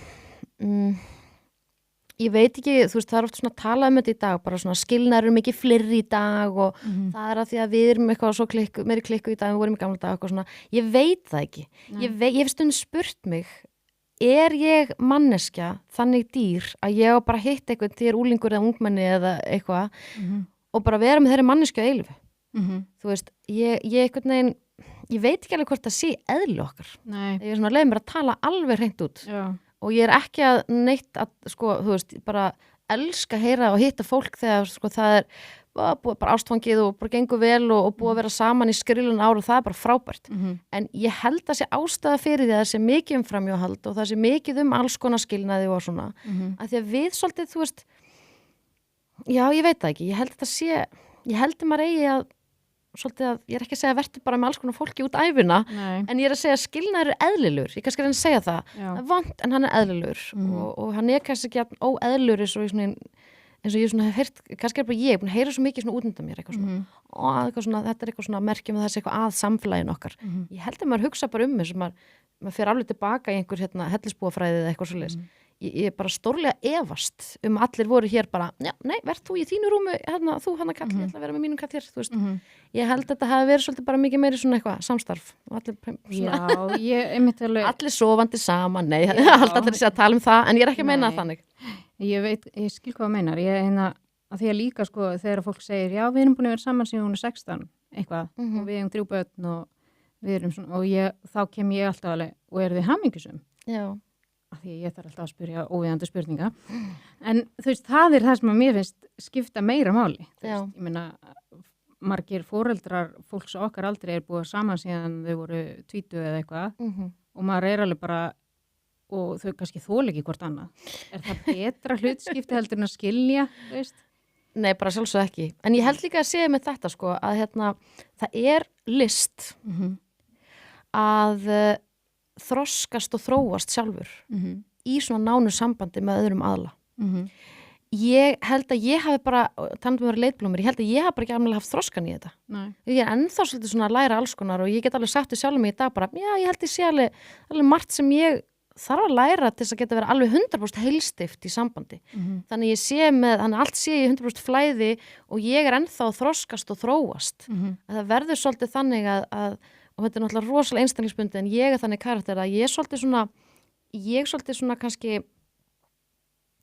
ég veit ekki, þú veist, það er oft svona að tala þetta í dag, bara svona skilnaður eru mikið fleiri í dag og það er að því að við erum eitthvað svo meiri klikku í dag, við vorum í gamla dag eitthvað svona, ég veit það ekki. Ég hef stundum spurt mig, er ég manneskja þannig dýr að ég á bara hitt eitthvað til úlingur eða ungmenni eða eitthvað og bara vera með þeirri manneskju að eilífu. Þú veist, ég einhvern veginn, ég veit ekki alveg hvort það sé eðli okkar. Nei. Ég er svona leið mér að tala alveg hreint út. Já. Og ég er ekki að neitt að, sko, þú veist, bara elska að heyra og hitta fólk þegar, sko, það er bara ástfangið og bara gengur vel og búið að vera saman í skrilun ár og það er bara frábært. En ég held að sé ástæða fyrir því að það sé mikið framhjáhald og það sé mikið alls konar skilnaði og svona. Að því að við svolítið, þú veist, já, ég veit það ekki, ég held að maður eigi að svolítið að, ég er ekki að segja að verður bara með alls konar fólki út æfina, en ég er að segja að skilnaður er eðlilegur, ég kannski reyna að segja það. Já. Það er vont en hann er eðlilegur og hann er kannski ekki óeðlilegur svo í svona eins og ég svona hef heyrt, kannski bara ég búin að heyra svo mikið svona út undan mér eitthvað svona, eitthvað svona þetta eitthvað svona merkjum að það sé eitthvað að samfélaginu okkar ég held að maður hugsa bara þessu maður fer alveg tilbaka í einhver hellisbúafræði eða eitthvað svoleiðis ég bara stórlega efast allir voru hér bara, já, nei, verð þú í þínu rúmu þú kall, ég ætla að vera með mínum kall hér þú veist, ég held að þetta hafi verið svolítið bara mikið meiri svona eitthvað samstarf allir, svona, allir sofandi saman, nei, alltaf þetta sé að tala það en ég er ekki að meina þannig ég skil hvað það meinar að því að líka sko þegar fólk segir já, við erum búin að vera saman síðan hún er 16 eitthvað, og við erum 3 börn og við erum svona, og þá kem ég alltaf alveg, og eru þið hamingjusum? Já af því ég þarf alltaf að spyrja óviðandi spurninga en þú veist, það er það sem að mér finnst skipta meira máli veist, ég meina, margir foreldrar fólks okkar aldrei er búið saman síðan þau voru 20 eða eitthvað og maður er alveg bara og þau kannski þola ekki hvort annað er það betra hlutskipti heldur en að skilja, þú veist? Nei, bara sjálfsög ekki, en ég held líka að segja með þetta sko, að það er list að þroskast og þróast sjálfur í svona nánu sambandi með öðrum aðla ég held að ég hafi bara þannig að vera leitblómur, ég held að ég hafi bara ekki alveg haft þroskan í þetta ég er ennþá svolítið svona að læra alls konar og ég get alveg sagt við sjálfum mig í dag bara, já, ég held ég sé alveg margt sem ég þarf að læra til þess að geta vera alveg 100% heilstift í sambandi þannig ég sé þannig allt sé ég 100% flæði og ég er ennþá að þroskast og þróast að það verður svolítið þannig að og þetta er náttúrulega rosalega einstaklingsbundi en ég er þannig karakter að ég svolítið svona kannski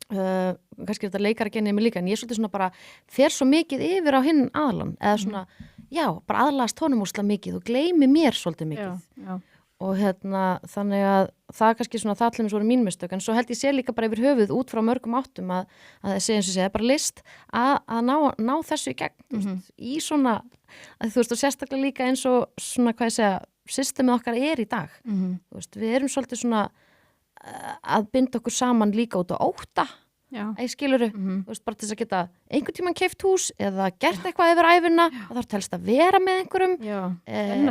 kannski þetta leikara genið mig líka en ég svolítið svona bara fer svo mikið yfir á hinn aðlan eða svona, já, bara aðlast honum úrslega mikið og gleymi mér svolítið mikið já. Og þannig að það er kannski svona það allir með svo mín mistök en svo held ég sé líka bara yfir höfuð út frá mörgum áttum að það sé eins og sé bara list að ná þessu í gegn í svona að þú veist og sérstaklega líka eins og svona hvað ég segja systemið okkar er í dag þú veist, við erum svolítið svona að binda okkur saman líka út á ótta ég skiluru, þú veist, bara til þess að geta einhvern tímann keypt hús eða gert eitthvað yfir ævina, það þarf telst að vera með einhverjum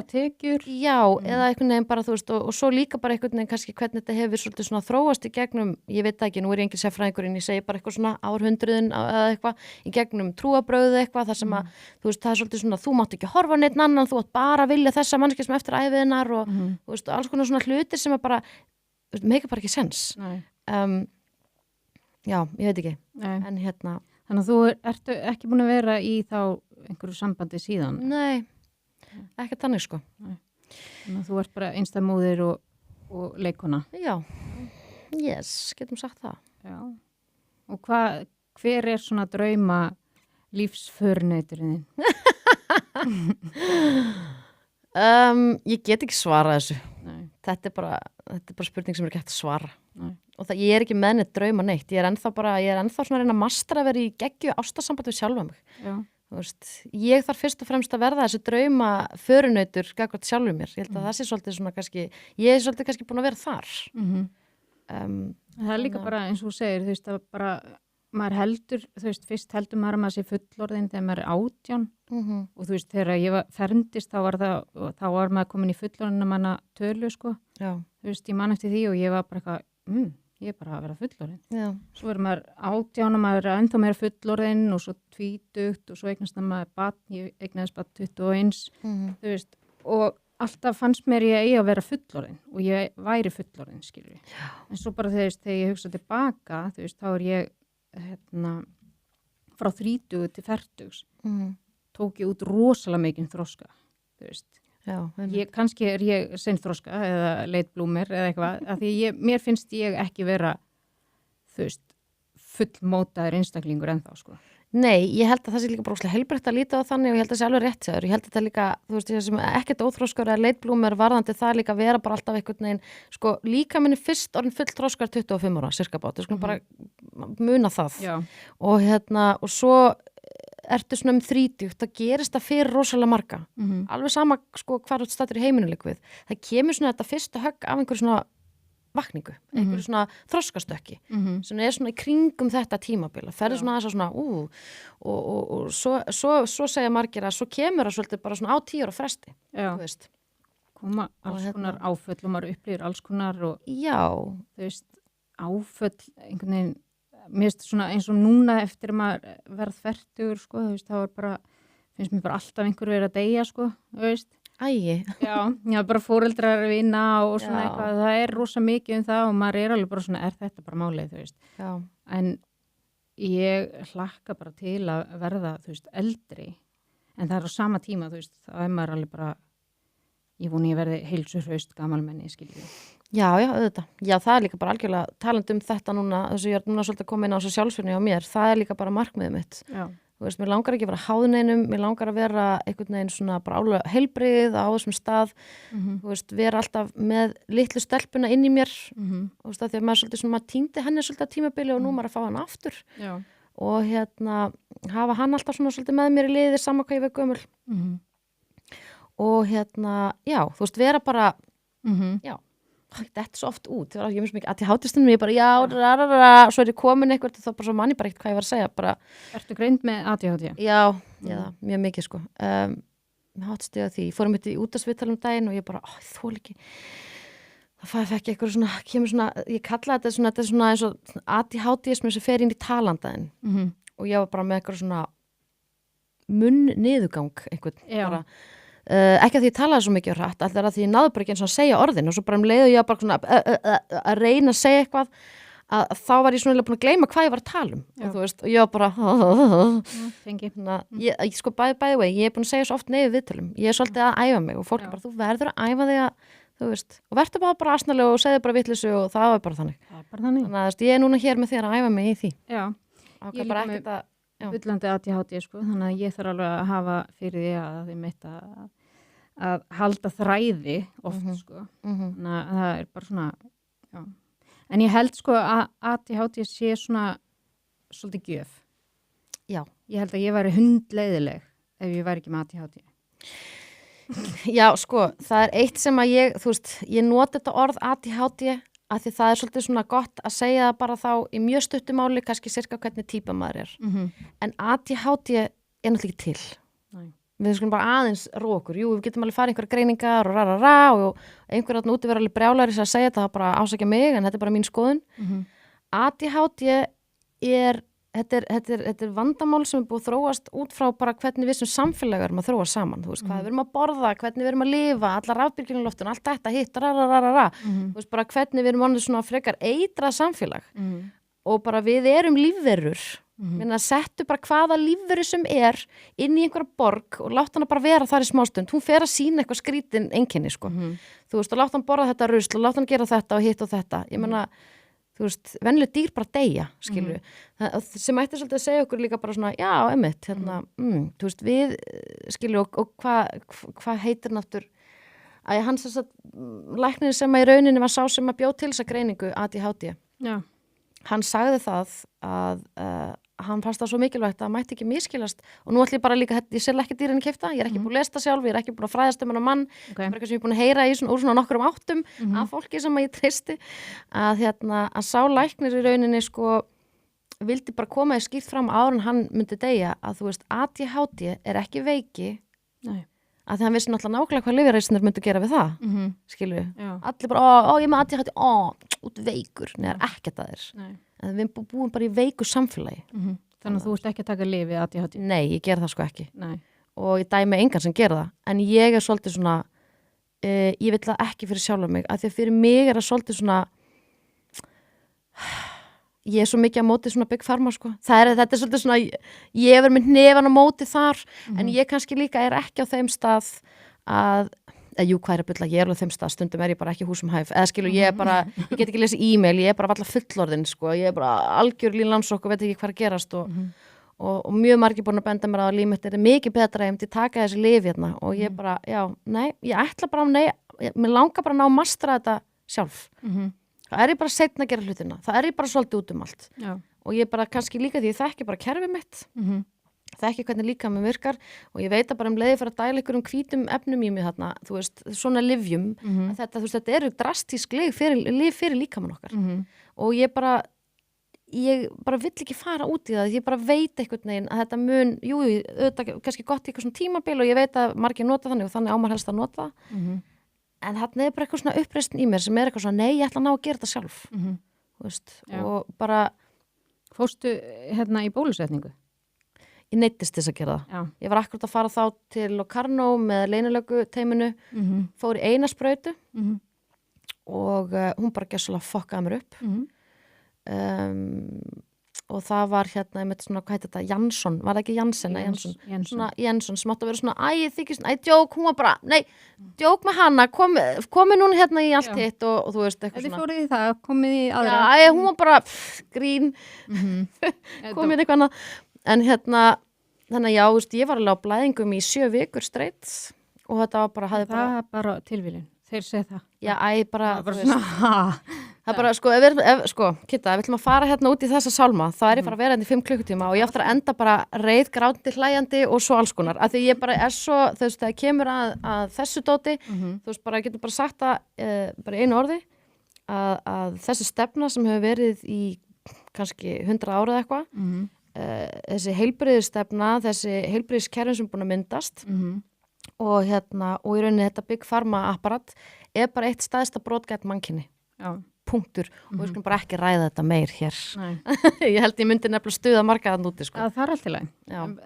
tekjur eða einhvern veginn bara, þú veist og svo líka bara einhvern veginn kannski hvernig þetta hefur svolítið svona þróast í gegnum, ég veit ekki, nú er ég engin sérfræðingurinn, ég segi bara eitthvað svona árhundruðin eða eitthvað, í gegnum trúabröðu eitthvað, þar sem að, þú veist, það er svolítið svona þú mátt ekki horfa á neitt annan, þú átt bara að vilja þessa manneskja sem eftir æviðinnar og þú veist, alls konar svona hlutir sem að bara meika bara ekki sens já, ég veit ekki en Þannig að þú ertu ekki búin að vera í þá einhverju sambandi síðan? Nei, ekki þannig sko Þannig að þú ert bara einstamóðir og leikona? Já, yes, getum sagt það Já, og hver er svona drauma lífsförnauturinn þinn? Ég get ekki svarað þessu þetta er bara spurning sem er ekki hægt að svara og ég er ekki með neitt drauma neitt ég er ennþá svona að reyna að mastra að vera í geggju ástarsamband við sjálfa mig veist, ég þarf fyrst og fremst að verða þessi drauma förunautur gagnvart sjálfum mér, ég held að það sé svolítið svona kannski, ég er svolítið kannski búin að vera þar það er líka bara eins og þú segir, þú veist að bara maður heldur, þú veist, fyrst heldur maður að maður sé fullorðin þegar maður er 18 og þú veist, þegar ég fermdist þá var maður komin í fullorðina manna tölu, sko þú veist, ég man eftir því og ég var bara eitthvað ég er bara að vera fullorðin svo er maður 18 og maður er ennþá meira fullorðin og svo 20 og svo eignast maður barn, ég eignaðist bara 21 þú veist, og alltaf fannst mér ég eigi að vera fullorðin og ég væri fullorðin, skilur ég en svo bara þegar ég hugsa tilbaka, þú veist, þá er ég frá 30 til 40 tók ég út rosalega mikinn þroska þú veist kannski er ég seinþroska eða leitblúmer eða eitthvað af því mér finnst ég ekki vera þú veist fullmótaður einstaklingur ennþá sko Nei, ég held að það sé líka bara heilbrigt að líta á þannig og ég held að það sé alveg rétt sér. Ég held að þetta líka, þú veist, sem ekkert óþróskar eða leitblúmer varðandi það líka vera bara alltaf einhvern veginn, sko, líka minni fyrst orðin full þróskar 25 ára, cirka bát, þú skulum bara muna það. Já. Og svo ertu svona 30, það gerist það fyrir rosalega marga. Alveg sama, sko, hvar þú stættur í heiminu líka við. Það kemur svona þetta fyrsta högg af einhverju svona vakningu, einhverju svona þroskastökki sem er svona í kringum þetta tímabil að ferði svona aðeins svona og svo segja margir að svo kemur það svolítið bara svona á 10 ára fresti þú veist koma alls konar áföll og maður upplýður alls konar og já þú veist áföll einhvern veginn mér finnst svona eins og núna eftir að maður verð fertugur, sko, þú veist, þá bara, finnst mér bara alltaf einhver verið að deyja, sko, þú veist. Æi. Já, bara foreldrar vinna og svona eitthvað, það rosa mikið það og maður alveg bara svona, þetta bara málið, þú veist. Já. En ég hlakka bara til að verða, þú veist, eldri, en það á sama tíma, þú veist, þá maður alveg bara, ég voni ég verði heilsuhraust gamalmenni, skiljið. Já, auðvitað. Já, það líka bara algjörlega talandi þetta núna, þess að ég núna svolítið að koma inn á þessu sjálfsfyrni á mér, það líka bara markmiðið mitt. Já. Þú veist, mér langar ekki að vera háðneinum, mér langar að vera einhvern veginn svona bara álega heilbrigð á þessum stað, þú veist, vera alltaf með litlu stelpuna inn í mér, þú veist, því að maður svolítið svona, maður týndi henni svolítið á tímabili og nú maður að fá hann aftur. Já. Og hafa hann alltaf svona svolítið með mér í liði sama hvað ég veið gömul. Og já, þú veist, vera bara, já. Þetta er svo oft út, ég finnst mikið að ég hátistundum ég bara svo ég komin eitthvað þá bara svo manni bara ekkert hvað ég var að segja bara. Ertu greind með ADHD? Já, mjög mikið sko hátist ég á því, ég fórum þetta í útvarpsviðtal daginn og ég bara, þól ekki það fekk eitthvað svona, kemur svona ég kalla þetta er svona eins og ADHD-ismi sem fer inn í talandaðin og ég var bara með eitthvað svona munn niðurgang einhvern bara ekki að því ég talaði svo mikið hratt, alltaf að því ég náði bara ekki eins og að segja orðin og svo bara leiðu ég bara svona að reyna að segja eitthvað að þá var ég svona búin að gleyma hvað ég var að tala og þú veist, og ég var bara ég sko by the way, ég búin að segja svo oft neyðu viðtölum, ég svolítið að æfa mig og fólk bara, þú verður að æfa þig að þú veist, og verður bara asnalega og segði bara vitleysu og það var bara þannig þannig að ég núna hér með þér að æfa mig í því ég er líka með bullandi ADHD sko, þannig að ég þarf alveg að hafa fyrir því að þið mitt að halda þræði oft sko, þannig að það er bara svona, já. En ég held sko að ADHD sé svona svolítið gjöf. Já. Ég held að ég væri hundleiðileg ef ég væri ekki með ADHD. Já, sko, það er eitt sem að þú veist, ég nota þetta orð ADHD að því það er svolítið svona gott að segja það bara þá í mjög stuttumáli, kannski sirka hvernig típa maður er. En ADHD er náttúrulega ekki til. Nei. Við skulum bara aðeins rókur, við getum alveg farið einhverja greiningar og einhver þarna úti verið alveg brjálæri sem að segja þetta, það bara ásækja mig, en þetta er bara mín skoðun. ADHD þetta er vandamál sem er búið að þróast út frá bara hvernig við sem samfélag erum að þróa saman, þú veist, hvað við erum að borða, hvernig við erum að lifa, allar rafbylgjurnar í loftinu, allt þetta hitt, þú veist, bara hvernig við erum svona frekar eitrað samfélag og bara við erum lífverur, minna að settu bara hvaða lífveru sem er inn í einhverja borg og láta hana bara vera þar í smástund, hún fer að sína eitthvað skrítin einkenni, sko, þú veist, og láta hann borða þetta rusl og láta hann gera þetta og hitt og þetta, ég meina þú veist, venjuleg dýr bara deyja, skilju. Sem ætti svolítið að segja okkur líka bara svona, já, einmitt, þú veist, við, skilju, og hvað heitir náttúr, að hann sem sagt, læknir sem að í rauninni var sá sem að bjóð til þessa greiningu ADHD. Já. Hann sagði það að hann fannst það svo mikilvægt að mætti ekki miskilast og nú ætlum ég bara líka, ég sel ekki dýrin keypta, ég er ekki búin að lesta sjálf, ég er ekki búin að fræðast um hennar mann, bara eitthvað sem ég er búin að heyra úr svona nokkrum áttum af fólki sem ég treysti að sá læknir í rauninni sko vildi bara koma í skýrt fram áður en hann myndi deyja að þú veist ADHD er ekki veiki. Nei. Að því hann vissi náttúrulega nákvæmlega hvað lyfjareisnir myndu gera við það, skilju. Allir bara, ég er með ADHD, út veikur, neðar ekkert að þér. En við búum bara í veiku samfélagi. Þannig að þú ert ekki að taka lyf við ADHD? Nei, ég ger það sko ekki. Nei. Og ég dæmi engan sem gera það. En ég er svolítið svona, ég vil það ekki fyrir sjálfa mig, að því að fyrir mig er það svolítið svona, ég er svo mikið að móti svona Big Pharma sko. Þetta er svolítið svona, ég er með hnefan á móti þar, en ég kannski líka er ekki á þeim stað að, hvað er að bylla, ég er á þeim stað, stundum er ég bara ekki húsum hæf, eða skilu, ég er bara, ég get ekki lesið e-mail, ég er bara allar fullorðin sko, ég er bara algjör líflandsokk og veit ekki hvað að gerast og mjög margir búin að benda mér að líf mitt er mikið betra ef ég myndi taka þessi lyf hérna og ég bara, ég ætla bara mér langar bara að ná að mastra þetta sjálf. Það er ég bara seinna að gera hlutina. Það er ég bara svolítið út allt. Já. Og ég bara kannski líka því ég þekki bara kerfið mitt. Þekki hvernig líka mér virkar og ég veit að bara leiði fyrir að dæla ykkur hvítum efnum í mig þarna, þú veist, svona lyfjum að þetta eru drastísk lyf fyrir líkamann okkar. Og ég bara vill ekki fara út í það. Ég bara veit einhvern veginn að þetta mun, auðvitað kannski gott í eitthvað svona tímabil og ég veit að margir nota þannig og þannig á maður helst að nota það. En þarna er bara eitthvað svona uppreisn í mér sem er eitthvað svona, nei, ég ætla að ná að gera þetta sjálf. Þú veist, og bara Fórstu hérna í bólusetningu? Ég neyddist þess að gera það. Já. Ég var akkurat að fara þá til Locarno með leynilögu teiminu, fór í eina sprautu og hún bara gjössalega fokkaði mér upp. Og það var hérna, ég með svona, hvað heit þetta, Jansson, var það ekki Jansen? Svona Jansson, sem átti að vera svona, djók, hún var bara, nei, djók með hana, komi núna hérna í allt hitt og þú veist, eitthvað svona. Þið fórið í það, komið í aðra. Já, hún var bara, grín, komið eitthvað annað. En hérna, þannig að já, þú veist, ég var alveg á blæðingum í 7 vikur streitt og þetta var bara, það er bara tilvílun, þeir segja það. Já, bara, þú veist. Það er bara, Kitta, ef við ætlum að fara hérna út í þessa sálma, þá er ég bara að vera hérna í 5 klukkutíma og ég aftur að enda bara reið, gráti, hlæjandi og svo alls konar. Af því ég bara er svo, þú veist, þegar kemur að þessu dóti, þú veist, bara, ég getur bara sagt það bara í einu orði, að þessi stefna sem hefur verið í kannski 100 ára eða eitthvað, þessi heilbrigðisstefna, þessi heilbrigðiskerfin sem búin að myndast og hérna, og í rauninni þetta Big Pharma apparat er bara eitt staðista brotgætt mannkynni. Já. Punktur og við skulum bara ekki ræða þetta meir hér. Ég held ég myndi nefnilega stuða margaðan úti, sko. Það er allt í lagi.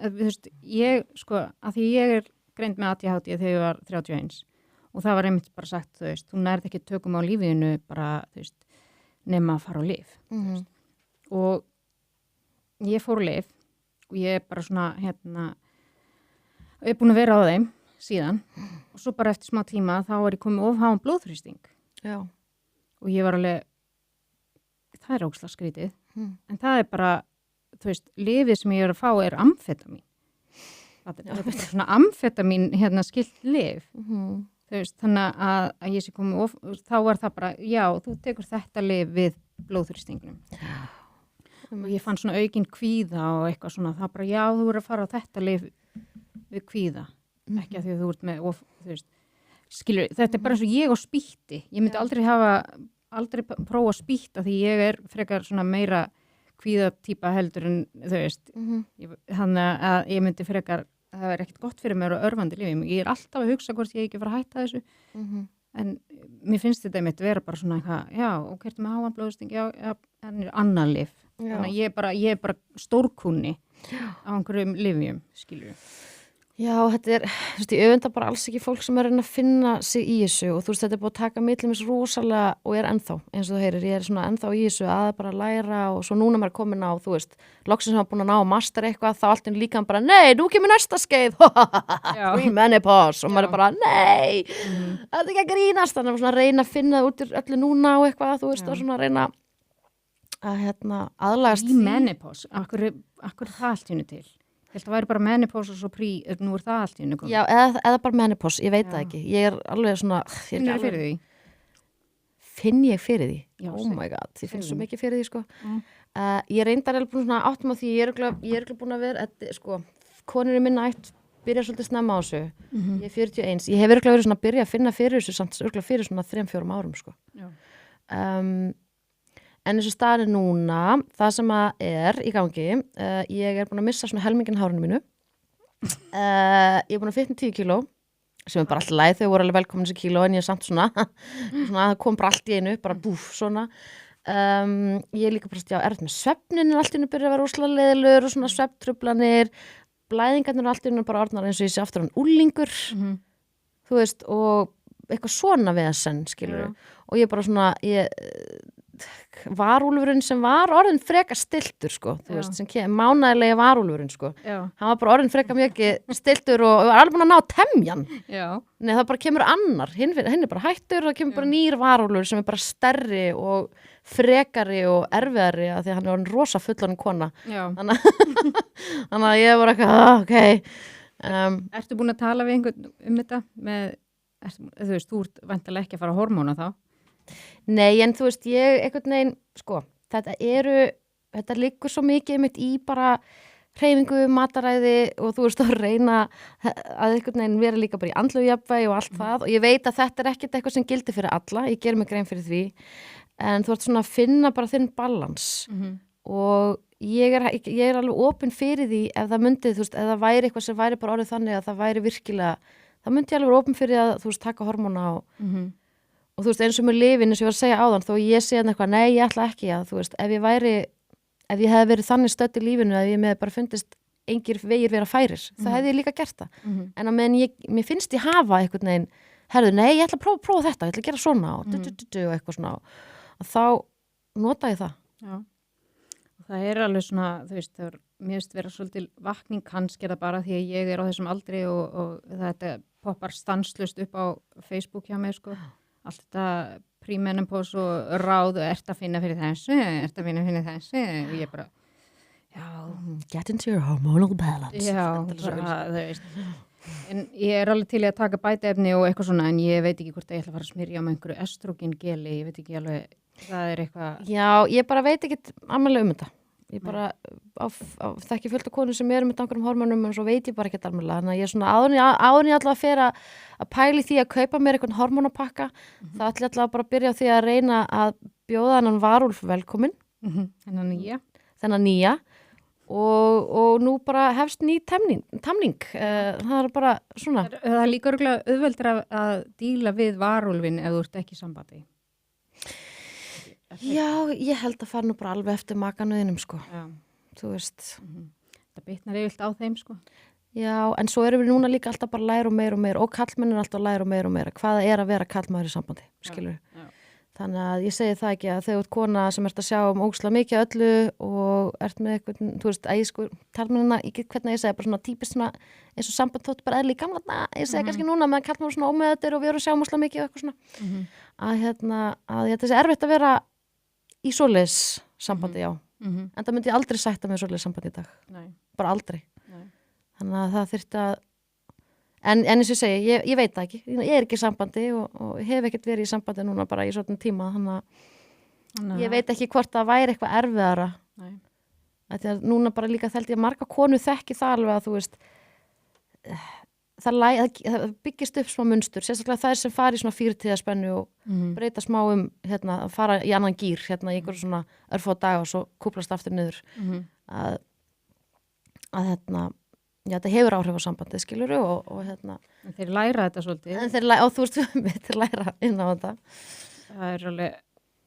Þú veist, ég, sko, að því ég er greind með ADHD þegar ég var 31 og það var einmitt bara sagt, þú veist, þú nærð ekki tökum á lífiðinu bara, þú veist, nema að fara á lyf. Og ég fór á lyf og ég er bara svona, hérna, ég er búin að vera á þeim síðan og svo bara eftir smá tíma þá er ég komið ofháan blóðþrýsting. Já. Og ég var alveg, það er ógeðslega skrítið, en það er bara, þú veist, lyfið sem ég er að fá er amfetamin. Það er bara svona amfetamin hérna skilt lyf. Þú veist, þannig að ég sé komið þá var það bara, já, þú tekur þetta lyf við blóðþrýstingnum. Og ég fann svona aukinn kvíða og eitthvað svona, það bara, já, þú verður að fara á þetta lyf við kvíða. Ekki að því að þú ert með, þú veist, skilur, þetta er bara eins og ég og spýtti. Ég myndi aldrei prófa að spýtta því ég er frekar svona meira kvíðatýpa heldur en þú veist. Þannig að ég myndi frekar, það er ekkert gott fyrir mér og örvandi lífi. Ég er alltaf að hugsa hvort ég ekki fara að hætta þessu. En mér finnst þetta einmitt vera bara svona eitthvað, já, og hvernig með háan blóðsting, já, en er annan lyf. Þannig að ég er bara stórkunni á einhverjum lyfjum, skilur. Já, þetta er, þú veist, ég öfunda bara alls ekki fólk sem er að finna sig í þessu og þú veist, þetta er búið að taka millimis rosalega og ég er ennþá, eins og þú heyrir, ég er svona ennþá í þessu að bara læra og svo núna maður komin á, þú veist, loksins sem hafa búin að ná að master eitthvað, þá allt er líka bara, nei, nú kemur næsta skeið, pre-menopause og maður er bara, nei, það er ekki að grínast, þannig að svona reyna að finna út úr öllu núna og eitthvað, þú veist, og svona reyna að hérna, aðlagast pre-menopause, akkur það allt hérna til? Ég held að það væri bara menopause og svo nú er það allt í hennu komið. Já, eða bara menopause, ég veit það ekki. Ég er alveg svona... Finnur þið fyrir því? Finn ég fyrir því? Já, oh my god, ég finn svo mikið fyrir því, sko. Ég reyndar alveg búin svona áttum á því, ég er alveg búin að vera, sko, konur í minna ætt byrja svolítið snemma á þessu. Ég er 41. Ég hef alveg verið svona að byrja að finna fyrir þessu samt alveg fyrir svona 3-4 árum, sko. En eins og staðan núna, það sem að er í gangi, ég er búin að missa svona helmingin hárinu mínu. Ég er búin að fitna 10 kíló, sem er bara alltaf læð, þau voru alveg velkomin þessi kíló, en ég er samt svona, það kom bara allt í einu, bara búf, svona. Ég er líka bara, já, erfitt með svefnin, allt í einu byrja að vera óslega leiðilegur og svona svefntruflanir, blæðingarnir allt í einu bara orðnar eins og ég sé aftur hann úlingur, þú veist, og eitthvað svona við að senn, skilur. Og ég bara svona, varúlfurinn sem var orðin freka stiltur, sko, þú veist, sem mánaðilegi varúlfurinn, sko. Hann var bara orðin freka mjög stiltur og var alveg búin að ná temjan. Nei, það bara kemur annar, hinn er bara hættur og það kemur bara nýr varúlfur sem er bara stærri og frekari og erfiðari að því að hann er orðin rosa fullorðin kona. Þannig að ég var eitthvað, ok. Ertu búin að tala við einhvern þetta? Þú veist, þú ert væntanlega ekki að fara hormóna þá? Nei, en þú veist, ég einhvern veginn, sko, þetta liggur svo mikið mitt í bara hreyfingu, mataræði og þú veist að reyna að einhvern veginn vera líka bara í andlegu jafnvægi og allt það og ég veit að þetta er ekkert eitthvað sem gildir fyrir alla, ég ger mig grein fyrir því en þú ert svona að finna bara þinn balans og ég er alveg opin fyrir því ef það myndi, þú veist, ef það væri eitthvað sem væri bara orðið þannig að það væri virkilega, það myndi ég alveg vera opin fyrir að þú veist, taka hormóna og þú veist, eins og með lyfin eins og ég var að segja áðan, þó ég sé eitthvað, nei, ég ætla ekki að, þú veist, ef ég væri ef ég hefði verið þannig stödd í lífinu að ég með bara fundist engir vegir vera færir, það hefði ég líka gert það. En á meðan mér finnst ég hafa einhvern veginn, herðu, nei, ég ætla að prófa þetta, ég ætla að gera svona og eitthvað svona og þá nota ég það. Já. Það alveg svona, þú veist, mér finnst vera svolítið vakning kannski það bara því að ég á þessum aldri og þetta poppar stanslust upp á Facebook hjá mig, sko. Allt þetta pre-menopause og ráð og ert að finna fyrir þessu og ég bara, já. Get into your hormonal balance. Já, það veist. En ég alveg til að taka bætaefni og eitthvað svona, en ég veit ekki hvort að ég ætla að fara að smyrja með einhverju estrogengeli, ég veit ekki alveg, það eitthvað. Já, ég bara veit ekki alveg þetta. Ég bara þekki fullt af konur sem með einhverjum hormonum en svo veit ég bara ekki alveg. Þannig að ég er svona áður ég alltaf að fara að pæli því að kaupa mér einhvern hormonapakka. Það ætla alltaf bara að byrja á því að reyna að bjóða hennan Varúlf velkomin. Þennan nýja. Og nú bara hefst ný tamning. Það bara svona. Það líka örugglega auðveldur að díla við Varúlfin ef þú ert ekki í sambandi. Já, ég held að fara nú bara alveg eftir makanuðinum, sko. Já. Þú veist. Það bitnar yfirlt á þeim, sko. Já, en svo erum við núna líka alltaf bara að læra og meira og kallmenn alltaf að læra og meira. Hvað að vera kallmaður í sambandi, skilur við. Þannig að ég segi það ekki að þegar þú ert kona sem ert að sjá ógeðslega mikið öllu og ert með eitthvað, þú veist, að ég sko talmennina, hvernig ég segi, bara svona típist svona eins og samband þótt bara eðli í gamla þarna, ég segi kannski núna með kallmaður svona ómeðatir og við erum að sjá ógeðslega mikið og eitthvað svona, að þetta sé erfitt að vera í svoleiðis sambandi, já. En það myndi ég aldrei sætta með svoleiðis sambandi í dag. Nei. Bara aldrei. Nei. Þannig að það þyrfti að En eins og ég segi, ég veit það ekki. Ég er ekki í sambandi og hef ekkert verið í sambandi núna bara í svona tíma. Þannig að ég veit ekki hvort það væri eitthvað erfiðara. Nei. Þetta núna bara líka þeldi ég marga konu þekki það alveg að þú veist, það byggist upp smá munstur. Sérstaklega það sem fari í svona 4 tíða spennu og breyta smá að fara í annan gír, í einhver svona örfá daga og svo kúplast aftur niður. Já, þetta hefur áhrif á sambandið, skilur og En þeir læra þetta svolítið. Og þú veist, þeir læra inn á þetta. Það alveg,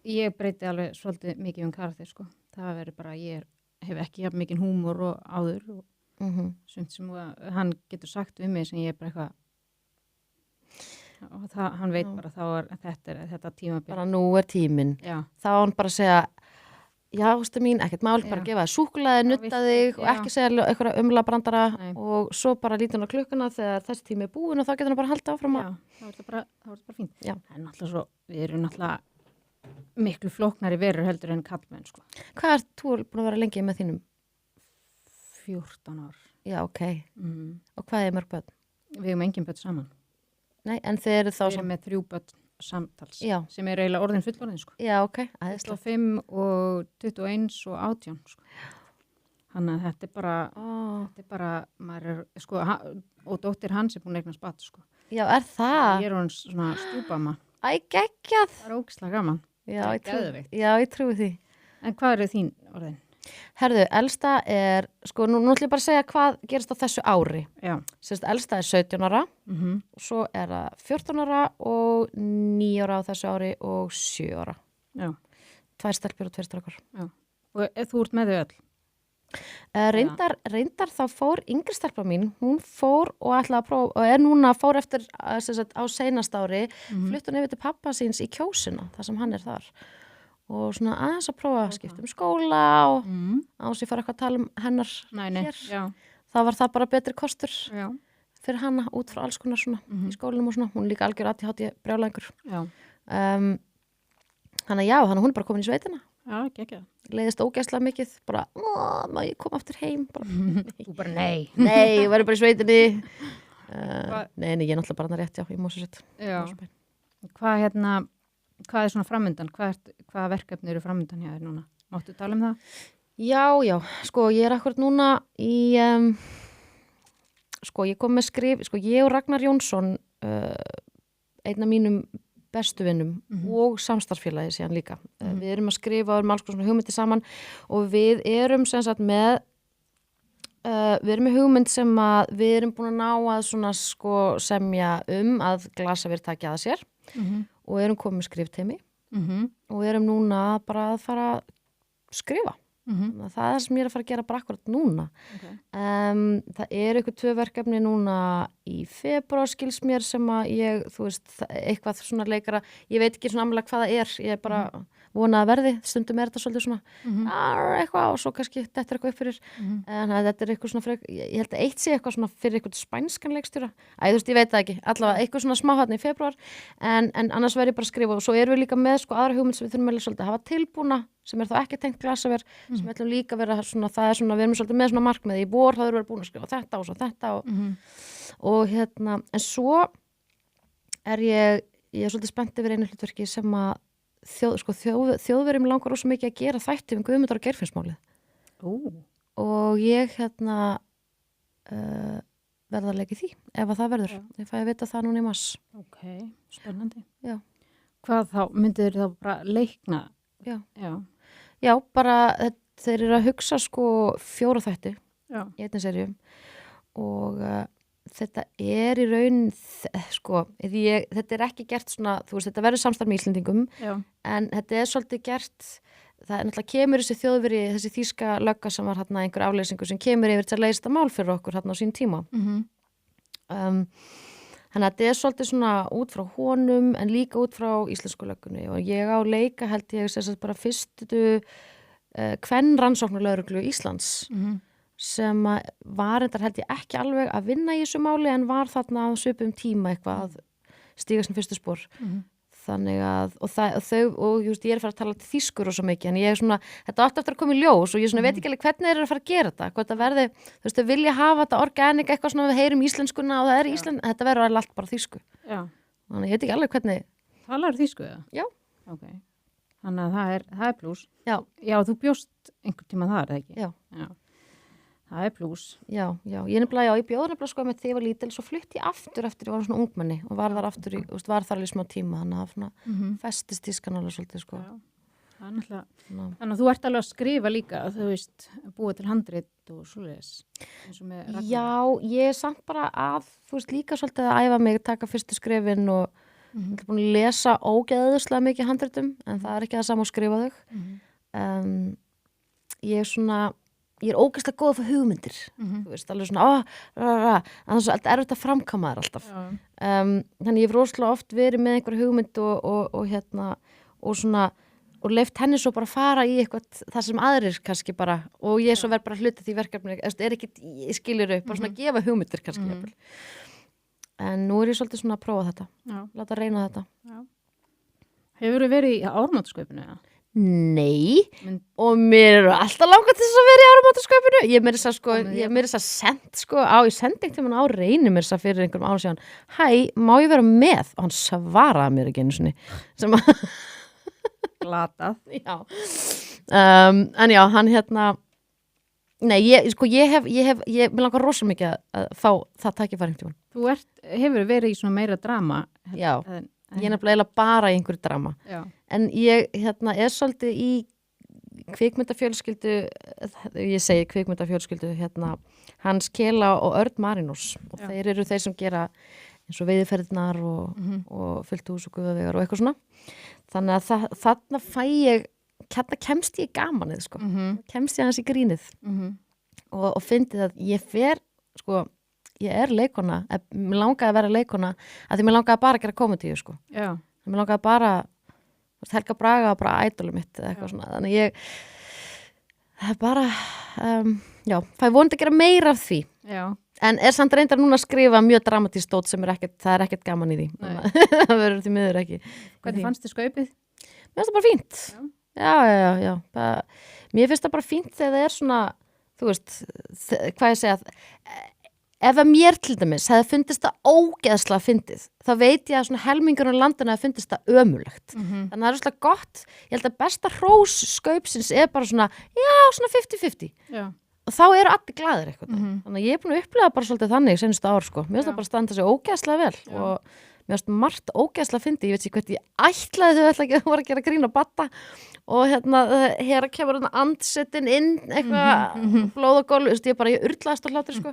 ég breyti alveg svolítið mikið karakter, sko. Það verður bara, ég hef ekki jafn mikið húmor og áður og sumt sem hann getur sagt við mig sem ég bara eitthvað og hann veit bara þá þetta tímabil. Bara nú tíminn. Já. Þá hann bara að segja já, ástu mín, ekkert mál, bara gefa þér súkkulaði, nutta þig og ekki segja eitthvað umla brandara og svo bara lítur hann á klukkuna þegar þessi tími búin og þá getur hann bara halda áfram að... Já, þá er þetta bara fínt. Já. En náttúrulega svo, við erum náttúrulega miklu flóknari verur heldur en kallmenn, sko. Hvað þú búin að vera lengi með þínum? 14 ár. Já, ok. Og hvað mörg börn? Við erum engin börn saman. Nei, en þeir eru þá... Við erum með 3 börn. Samtals, sem eiginlega orðin fullorðin, sko. Já, ok. 25 og 21 og 18, sko. Þannig að þetta bara, maður sko, og dóttir hans búin að eignast barn, sko. Já, það? Ég orðin svona stúbama. Æ, geggjað. Það ógeðslega gaman. Já, ég trúi því. En hvað eru þín orðin? Herðu, elsta sko, nú ætlum ég bara að segja hvað gerist á þessu ári. Já. Sérst, elsta 17 ára, og svo það 14 ára og 9 ára á þessu ári og 7 ára. Já. 2 stelpur og 2 strákar. Já. Og þú ert með þau öll? Reyndar þá fór yngri stelpa mín, hún fór og ætlaði að prófa, og núna fór eftir sagt, á seinast ári, flutt hún yfir til pappa síns í Kjósina, þar sem hann þar. Og svona aðeins að prófa að skipta skóla og ás ég fara eitthvað að tala hennar hér. Já. Það var það bara betri kostur fyrir hana út frá alls konar svona í skólanum og svona. Hún líka algjör ADHD brjálæðingur. Þannig að hún bara komin í sveitina. Já, ekki. Leiðist ógeðslega mikið, bara, má ég koma aftur heim? Þú bara, nei. Nei, ég væri bara í sveitinni. Nei, ég náttúrulega bara rétt, já, í Mosfellsveit. Já. Hvað svona framöndan? Hvaða verkefni eru framöndan hjá þér núna? Máttu tala það? Já, sko, ég akkurat núna í, sko, ég kom með skrif, sko, ég og Ragnar Jónsson, einn af mínum bestu vinnum og samstarfsfélagi síðan líka. Við erum að skrifa og alls konar hugmyndir saman og við erum sem sagt með hugmynd sem að við erum búin að ná að svona sko semja að Glasavér taki að sér og erum komið skrifteimi og erum núna bara að fara að skrifa Það sem ég að fara að gera bara akkurat núna. Það eitthvað 2 verkefni núna í febrúar skils mér sem að ég, þú veist, eitthvað svona leikara, ég veit ekki svona alveg hvað það ég bara vona að verði, stundum þetta svolítið svona eitthvað og svo kannski þetta eitthvað upp fyrir en þetta eitthvað svona ég held að eitt sé eitthvað svona fyrir eitthvað spænskan leikstjóra, þú veist, ég veit það ekki allavega eitthvað svona smáhatni í febrúar en annars verð ég bara að skrifa og svo erum við líka með sko aðra hugmynd sem við þurfum að svolítið að hafa tilbúna sem þá ekki tengt glasaver sem við ætlum líka að vera svona, það svona, við erum svolítið með svona markmið í vor, þá erum við búin að skrifa þetta og svo þetta og en svo ég svolítið spennt yfir einu hlutverki sem að þjóðverjum langar rosa mikið að gera þætti Guðmundar og Geirfinnsmálið og ég verða að leika í því ef að það verður, ég fæ að vita það núna í mars. Ok, spennandi. Já. Hvað þá, myndir þá bara leikna? Já, bara þeir eru að hugsa sko 4 þætti í einni seríu og þetta í raun sko, þetta ekki gert svona, þú veist, þetta verður samstarf með Íslendingum en þetta svolítið gert, það náttúrulega kemur þessi þjóðveri, þessi þýska lögga sem var hérna einhver afleysingu sem kemur yfir til að leysa þetta mál fyrir okkur hérna á sín tíma þannig að þetta svolítið svona út frá honum en líka út frá íslensku löggunni og ég á leika held ég sem bara fyrstu kvenrannsóknarlögreglu Íslands sem var endar held ég ekki alveg að vinna í þessu máli en var þarna á svipum tíma eitthvað að stíga sem fyrstu spór þannig að og just, ég að fara að tala til þýskur og svo mikið en ég svona, þetta átti eftir að koma í ljós og ég svona veit ekki alveg hvernig þeir að fara að gera þetta hvað þetta verði, þú veist, þau vilja hafa þetta organik eitthvað svona við heyrum íslenskuna og það íslensk þetta verður allt bara þýsku þannig ég veit ekki alveg hvernig Talar þýsku eða? Já. Okay. Þannig að það er plús Já, þú bjóst einhvern tíma þar, eða ekki? Já. Það er plús. Já, ég bjóð nefnilega sko með þegar ég var lítil, svo flutti ég aftur eftir ég var svona ungmenni og var þar aftur, var þar alveg smá tíma, þannig að svona festist tískan alveg svolítið sko. Já, það er náttúrulega, þannig að þú ert alveg að skrifa líka, þú veist, búið til handrit og svoleiðis, eins og með Ragnar. Já, ég er samt bara að, þú veist, líka svolítið að æfa mig, taka fyrstu skrefin og ég er búin að lesa ógeðslega mikið handritum, en það er ekki það sama að skrifa þau. Ég er ógeðslega góð að fá hugmyndir, þú veist, alveg svona, þannig að það erfitt að framkama þær alltaf. Þannig ég hef rosalega oft verið með einhver hugmynd og leyft henni svo bara fara í eitthvað það sem aðrir kannski bara, og ég svo verð bara hluta því verkefni, ég skilur upp, bara svona gefa hugmyndir kannski. En nú er ég svolítið svona að prófa þetta, láta reyna þetta. Hefur þú verið í áramótasköpinu eða? Nei, og mér eru alltaf langað til þess að vera í áramótasköpinu. Ég meira þess að send ég sendi einhvern veginn á reyni mér þess að fyrir einhverjum ára síðan, hæ, má ég vera með? Og hann svaraði mér ekki einu sinni. Glatað. Já. En já, hann nei, ég langar rosa mikið að fá það tækifæri einhvern tímann. Þú hefur verið í svona meira drama. Já. Ég er nefnilega bara í einhverju drama. Já. En ég er svolítið í kvikmyndafjölskyldu, ég segi kvikmyndafjölskyldu, Hans Kela og Örn Marinós. Og þeir eru þeir sem gera eins og Veiðiferðirnar og Fullt hús og Guðavegar og eitthvað svona. Þannig að þarna fæ ég, kemst ég í gamanið, sko. Kemst ég hans í grínið. Og fyndið að ég fer, sko, ég er leikona, mér langaði að vera leikona að því mér langaði bara að gera komedíu sko. Já. Mér langaði bara Helga Braga var bara ædolið mitt eða eitthvað svona, þannig það er bara það er vonandi að gera meira af því. Já. En samt reyndar núna að skrifa mjög dramatískt dót sem það er ekkert gaman í því. Það verður því miður ekki. Hvernig fannst þið skaupið? Mér finnst það bara fínt. Já. Mér finnst það bara fínt þegar það er svona, þú veist, hvað ég segja, ef að mér til dæmis hefði fundist það ógeðslega fyndið, þá veit ég að svona helmingurinn á landinu hefði fundist það ömurlegt. Þannig að það er svona gott, ég held að besta hrós skaupsins er bara svona, svona 50-50. Já. Og þá eru allir glaðir eitthvað. Þannig að ég er búin að upplega bara svolítið þannig senstu ár, sko. Mér finnst það bara standa sig ógeðslega vel og mér finnst margt ógeðslega fyndið. Ég veit ekki hvert ég ætlaði þau ætla ekki að voru að gera grín og batta og hér kemur andsetin inn eitthvað blóð og gólf, ég urlaðist á hlátri, sko.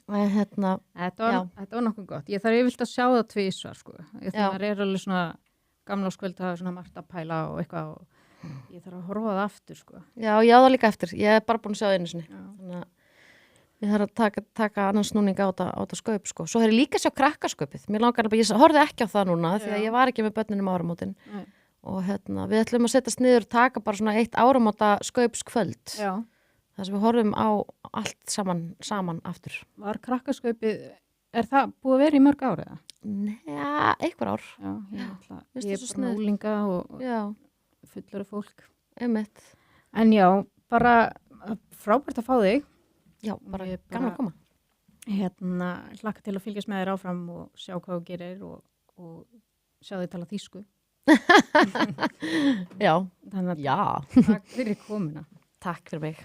Þetta var nokkuð gott. Ég þarf yfirleitt að sjá það tvisvar sko. Það er alveg svona gamla skvöld að hafa svona margt að pæla og eitthvað Ég þarf að horfa það aftur, sko. Já, ég á það líka eftir. Ég er bara búin að sjá það einu sinni. Já. Þannig að ég þarf að taka annan snúning á þetta skaup, sko. Svo er ég líka að sjá krakkaskaupið. Mér langar að ég horfði ekki á það núna því að ég var ekki með börnunum áramótin. Nei. Og við ætlum að setjast niður og taka bara svona 1 áramóta skaupskvöld. Já. Það sem við horfum á allt saman aftur. Var krakkaskaupið, það búið að vera í mörg árið? Nei, einhver ár. Já, ég er svo bara með úlinga og fullari fólk. Einmitt. En já, bara frábært að fá þig. Já, bara gaman að koma. Hlakka til að fylgjast með þér áfram og sjá hvað þú gerir og sjá þig tala þýsku. Já. Þannig að takk fyrir komuna. Takk fyrir mig.